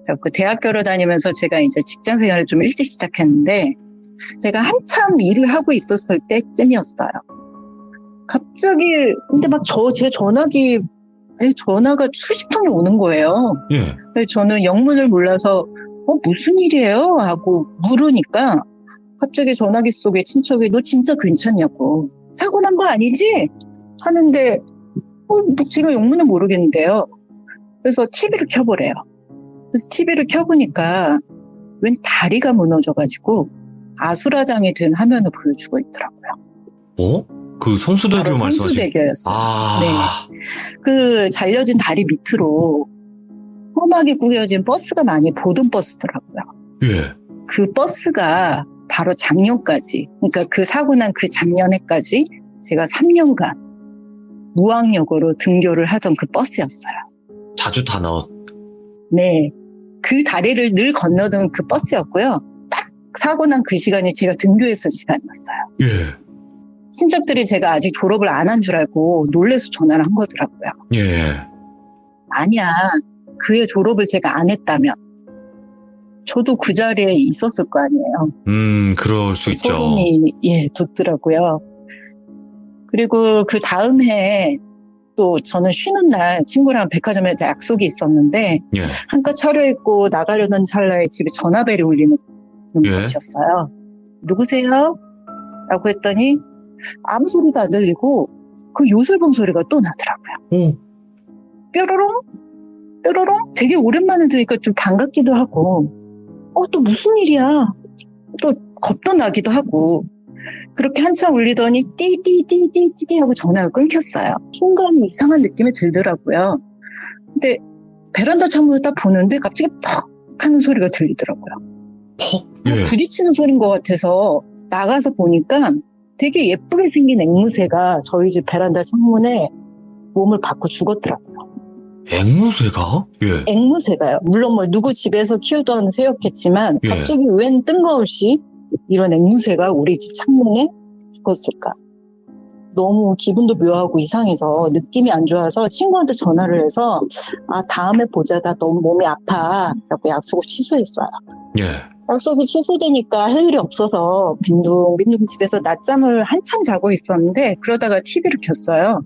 그래서 대학교를 다니면서 제가 이제 직장 생활을 좀 일찍 시작했는데 제가 한참 일을 하고 있었을 때쯤이었어요. 갑자기 근데 막 제 전화가 수십 통이 오는 거예요. 예. 그래서 저는 영문을 몰라서 무슨 일이에요? 하고 물으니까 갑자기 전화기 속에 친척이 너 진짜 괜찮냐고 사고 난 거 아니지? 하는데 제가 영문은 모르겠는데요. 그래서 TV를 켜보래요. 그래서 TV를 켜보니까 웬 다리가 무너져가지고 아수라장이 된 화면을 보여주고 있더라고요. 그 성수대교 바로 말씀하신? 성수대교였어요. 아. 네. 그 잘려진 다리 밑으로 험하게 구겨진 버스가 많이 보던 버스더라고요. 예. 그 버스가 바로 작년까지, 그러니까 그 사고 난 그 작년에까지 제가 3년간 무학력으로 등교를 하던 그 버스였어요. 자주 타는. 네. 그 다리를 늘 건너던 그 버스였고요. 딱 사고 난 그 시간이 제가 등교했을 시간이었어요. 예. 친척들이 제가 아직 졸업을 안 한 줄 알고 놀래서 전화를 한 거더라고요. 예. 아니야. 그의 졸업을 제가 안 했다면 저도 그 자리에 있었을 거 아니에요. 그럴 수 있죠. 소름이 돋더라고요. 그리고 그 다음 해에 또 저는 쉬는 날 친구랑 백화점에서 약속이 있었는데 예. 한껏 차려입고 나가려던 찰나에 집에 전화벨이 울리는 예. 것이었어요. 누구세요? 라고 했더니 아무 소리도 안 들리고 그 요술봉 소리가 또 나더라고요. 뾰로롱? 뾰로롱? 되게 오랜만에 들으니까 좀 반갑기도 하고 또 무슨 일이야? 또 겁도 나기도 하고 그렇게 한참 울리더니 띠띠띠띠띠 하고 전화가 끊겼어요. 순간 이상한 느낌이 들더라고요. 근데 베란다 창문을 딱 보는데 갑자기 퍽 하는 소리가 들리더라고요. 퍽? 예. 부딪히는 소리인 것 같아서 나가서 보니까 되게 예쁘게 생긴 앵무새가 저희 집 베란다 창문에 몸을 받고 죽었더라고요. 앵무새가? 예. 앵무새가요. 물론 뭐 누구 집에서 키우던 새였겠지만 예. 갑자기 웬 뜬금없이 이런 앵무새가 우리 집 창문에 죽었을까. 너무 기분도 묘하고 이상해서 느낌이 안 좋아서 친구한테 전화를 해서 다음에 보자. 나 너무 몸이 아파. 라고 약속을 취소했어요. 예. 약속이 취소되니까 할 일이 없어서 빈둥빈둥 집에서 낮잠을 한참 자고 있었는데 그러다가 TV를 켰어요.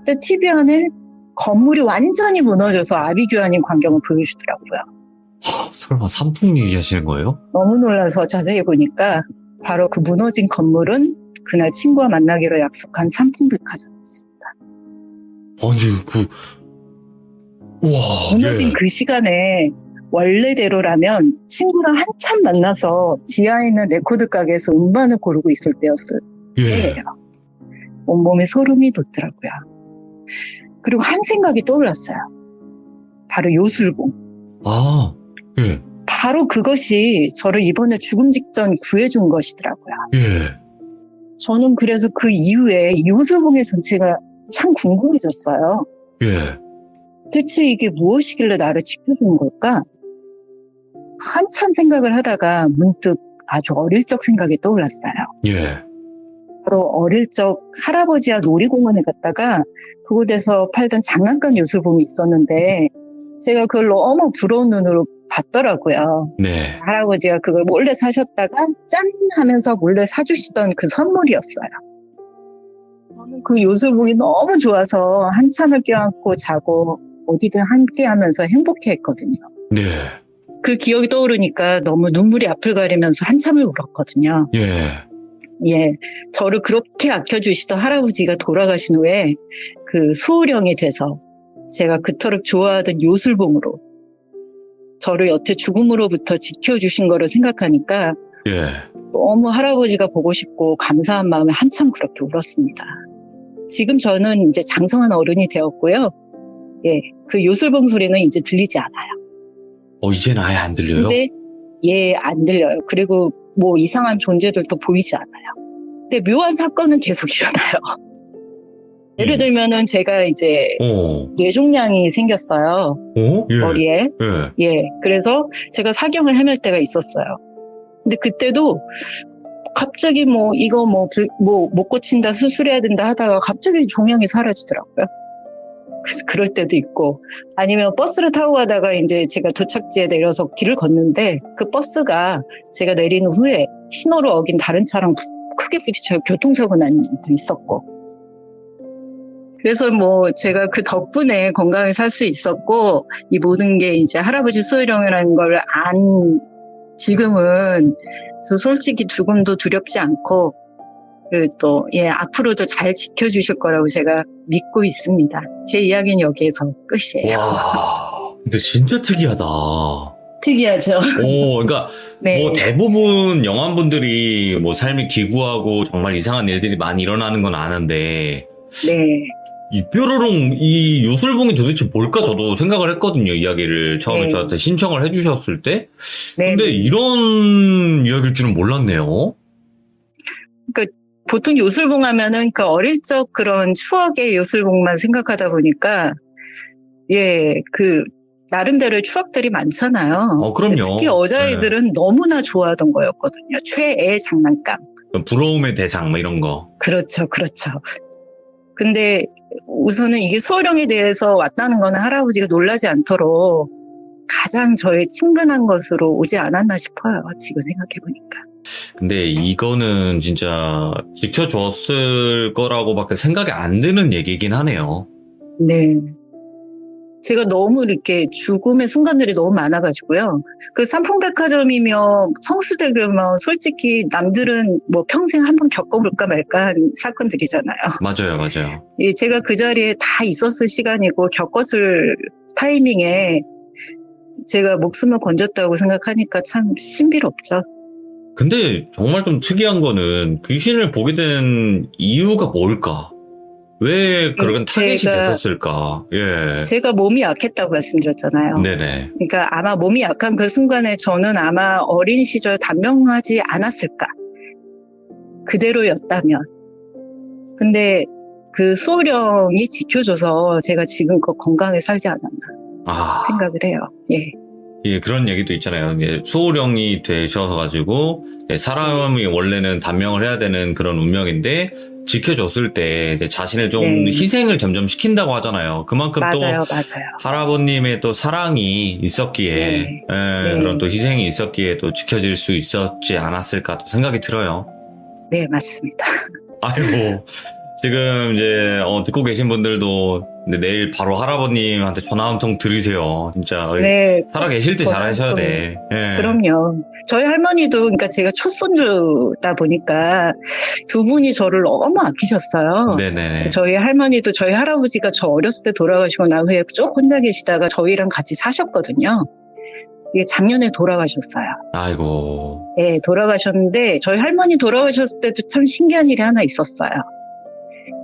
근데 TV 안에 건물이 완전히 무너져서 아비규환인 광경을 보여주더라고요. 설마 산풍 얘기하시는 거예요? 너무 놀라서 자세히 보니까 바로 그 무너진 건물은 그날 친구와 만나기로 약속한 삼풍백화점이었습니다. 아니, 와. 무너진 예. 그 시간에 원래대로라면 친구랑 한참 만나서 지하에 있는 레코드 가게에서 음반을 고르고 있을 때였을 예. 때예요. 온몸에 소름이 돋더라고요. 그리고 한 생각이 떠올랐어요. 바로 요술봉. 아, 예, 바로 그것이 저를 이번에 죽음 직전 구해준 것이더라고요. 예. 저는 그래서 그 이후에 요술봉의 전체가 참 궁금해졌어요. 예. 대체 이게 무엇이길래 나를 지켜주는 걸까? 한참 생각을 하다가 문득 아주 어릴 적 생각이 떠올랐어요. 예. 바로 어릴 적 할아버지와 놀이공원에 갔다가 그곳에서 팔던 장난감 요술봉이 있었는데 제가 그걸 너무 부러운 눈으로 봤더라고요. 네. 할아버지가 그걸 몰래 사셨다가 짠 하면서 몰래 사주시던 그 선물이었어요. 저는 그 요술봉이 너무 좋아서 한참을 껴안고 자고 어디든 함께 하면서 행복해했거든요. 네. 그 기억이 떠오르니까 너무 눈물이 앞을 가리면서 한참을 울었거든요. 예. 예, 저를 그렇게 아껴주시던 할아버지가 돌아가신 후에 그 수호령이 돼서 제가 그토록 좋아하던 요술봉으로 저를 여태 죽음으로부터 지켜주신 거를 생각하니까 예. 너무 할아버지가 보고 싶고 감사한 마음에 한참 그렇게 울었습니다. 지금 저는 이제 장성한 어른이 되었고요. 예, 그 요술봉 소리는 이제 들리지 않아요. 이제는 아예 안 들려요? 근데 예, 안 들려요. 그리고 뭐 이상한 존재들도 보이지 않아요. 근데 묘한 사건은 계속 일어나요. 예를 들면은 제가 이제 뇌종양이 생겼어요. 예. 머리에. 예. 예, 그래서 제가 사경을 헤맬 때가 있었어요. 근데 그때도 갑자기 뭐 이거 뭐 못 고친다 수술해야 된다 하다가 갑자기 종양이 사라지더라고요. 그래서 그럴 때도 있고 아니면 버스를 타고 가다가 이제 제가 도착지에 내려서 길을 걷는데 그 버스가 제가 내린 후에 신호를 어긴 다른 차랑 크게 부딪혀 교통사고 난 일도 있었고 그래서 뭐 제가 그 덕분에 건강히 살 수 있었고 이 모든 게 이제 할아버지 수호령이라는 걸 안 지금은 솔직히 죽음도 두렵지 않고 또 예, 앞으로도 잘 지켜주실 거라고 제가 믿고 있습니다. 제 이야기는 여기에서 끝이에요. 와, 근데 진짜 특이하다. 특이하죠. 그러니까 네. 뭐 대부분 영화분들이 뭐 삶이 기구하고 정말 이상한 일들이 많이 일어나는 건 아는데 네. 이 뾰로롱 이 요술봉이 도대체 뭘까 저도 생각을 했거든요. 이야기를 처음에 네. 저한테 신청을 해주셨을 때. 네. 근데 이런 이야기일 줄은 몰랐네요. 보통 요술봉 하면은 그 어릴 적 그런 추억의 요술봉만 생각하다 보니까 예, 그 나름대로의 추억들이 많잖아요. 그럼요. 특히 여자아이들은 너무나 좋아하던 거였거든요. 최애 장난감. 부러움의 대상 뭐 이런 거. 그렇죠, 그렇죠. 근데 우선은 이게 수호령에 대해서 왔다는 거는 할아버지가 놀라지 않도록 가장 저의 친근한 것으로 오지 않았나 싶어요. 지금 생각해보니까. 근데 이거는 진짜 지켜줬을 거라고밖에 생각이 안 드는 얘기긴 하네요. 네. 제가 너무 이렇게 죽음의 순간들이 너무 많아가지고요. 그 삼풍백화점이며 성수대교며 솔직히 남들은 뭐 평생 한번 겪어볼까 말까 한 사건들이잖아요. 맞아요, 맞아요. 예, 제가 그 자리에 다 있었을 시간이고 겪었을 타이밍에 제가 목숨을 건졌다고 생각하니까 참 신비롭죠. 근데 정말 좀 특이한 거는 귀신을 보게 된 이유가 뭘까? 왜 그런 타겟이 됐었을까? 예. 제가 몸이 약했다고 말씀드렸잖아요. 네네. 그러니까 아마 몸이 약한 그 순간에 저는 아마 어린 시절 단명하지 않았을까? 그대로였다면. 근데 그 수호령이 지켜줘서 제가 지금껏 건강하게 살지 않았나 생각을 해요. 예. 예, 그런 얘기도 있잖아요. 예, 수호령이 되셔서 가지고 사람이 원래는 단명을 해야 되는 그런 운명인데 지켜줬을 때 이제 자신을 좀 희생을 점점 시킨다고 하잖아요. 그만큼 맞아요, 또 맞아요. 할아버님의 또 사랑이 있었기에 그런 또 희생이 있었기에 또 지켜질 수 있었지 않았을까 또 생각이 들어요. 네, 맞습니다. 아이고 지금 이제 듣고 계신 분들도 내일 바로 할아버님한테 전화 한 통 드리세요. 진짜 네, 살아 계실 때 잘하셔야 돼. 예. 그럼요. 저희 할머니도 그러니까 제가 첫손주다 보니까 두 분이 저를 너무 아끼셨어요. 네네. 저희 할머니도 저희 할아버지가 저 어렸을 때 돌아가시고 난 후에 쭉 혼자 계시다가 저희랑 같이 사셨거든요. 이게 작년에 돌아가셨어요. 아이고. 네, 돌아가셨는데 저희 할머니 돌아가셨을 때도 참 신기한 일이 하나 있었어요.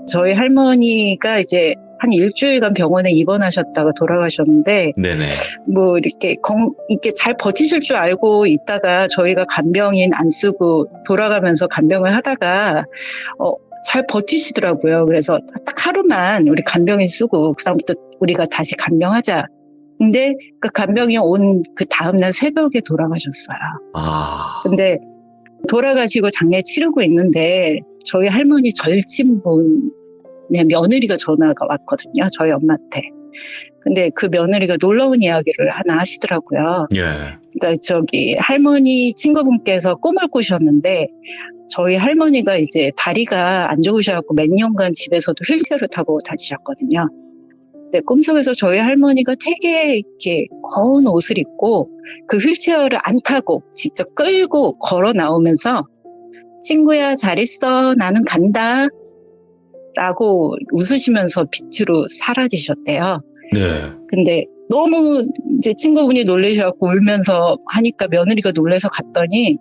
저희 할머니가 이제 한 일주일간 병원에 입원하셨다가 돌아가셨는데, 네네. 뭐 이렇게 잘 버티실 줄 알고 있다가 저희가 간병인 안 쓰고 돌아가면서 간병을 하다가 잘 버티시더라고요. 그래서 딱 하루만 우리 간병인 쓰고 그다음부터 우리가 다시 간병하자. 근데 그 간병이 온 그 다음날 새벽에 돌아가셨어요. 근데 돌아가시고 장례 치르고 있는데 저희 할머니 절친분 며느리가 전화가 왔거든요. 저희 엄마한테. 근데 그 며느리가 놀라운 이야기를 하나 하시더라고요. 예. 그러니까 할머니 친구분께서 꿈을 꾸셨는데 저희 할머니가 이제 다리가 안 좋으셔갖고 몇 년간 집에서도 휠체어를 타고 다니셨거든요. 근데 꿈속에서 저희 할머니가 되게 이렇게 거운 옷을 입고 그 휠체어를 안 타고 직접 끌고 걸어 나오면서 친구야 잘 있어 나는 간다 라고 웃으시면서 빛으로 사라지셨대요. 네. 근데 너무 이제 친구분이 놀라셔갖고 울면서 하니까 며느리가 놀라서 갔더니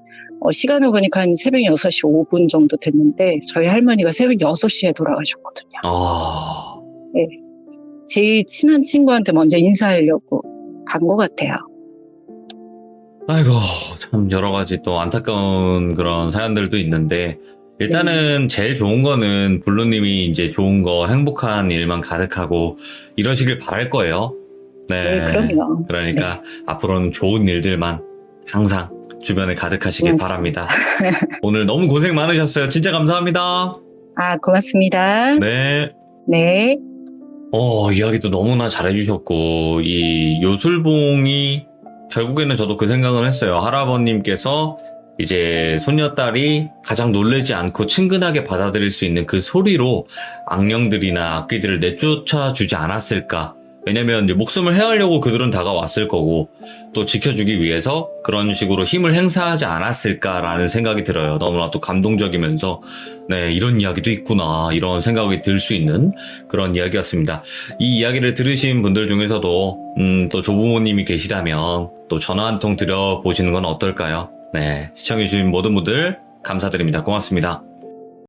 시간을 보니까 한 새벽 6시 5분 정도 됐는데 저희 할머니가 새벽 6시에 돌아가셨거든요. 네. 제일 친한 친구한테 먼저 인사하려고 간 것 같아요. 아이고, 참 여러 가지 또 안타까운 그런 사연들도 있는데 일단은 제일 좋은 거는 블루님이 이제 좋은 거 행복한 일만 가득하고 이러시길 바랄 거예요. 네, 그럼요. 그러니까 앞으로는 좋은 일들만 항상 주변에 가득하시길 바랍니다. 오늘 너무 고생 많으셨어요. 진짜 감사합니다. 고맙습니다. 네. 네. 이야기도 너무나 잘해주셨고, 이 요술봉이 결국에는 저도 그 생각을 했어요. 할아버님께서 이제 손녀딸이 가장 놀라지 않고 친근하게 받아들일 수 있는 그 소리로 악령들이나 악귀들을 내쫓아 주지 않았을까. 왜냐면 이제 목숨을 해하려고 그들은 다가왔을 거고 또 지켜주기 위해서 그런 식으로 힘을 행사하지 않았을까라는 생각이 들어요. 너무나 또 감동적이면서 네, 이런 이야기도 있구나 이런 생각이 들 수 있는 그런 이야기였습니다. 이 이야기를 들으신 분들 중에서도 또 조부모님이 계시다면 또 전화 한 통 드려보시는 건 어떨까요? 네, 시청해주신 모든 분들 감사드립니다. 고맙습니다.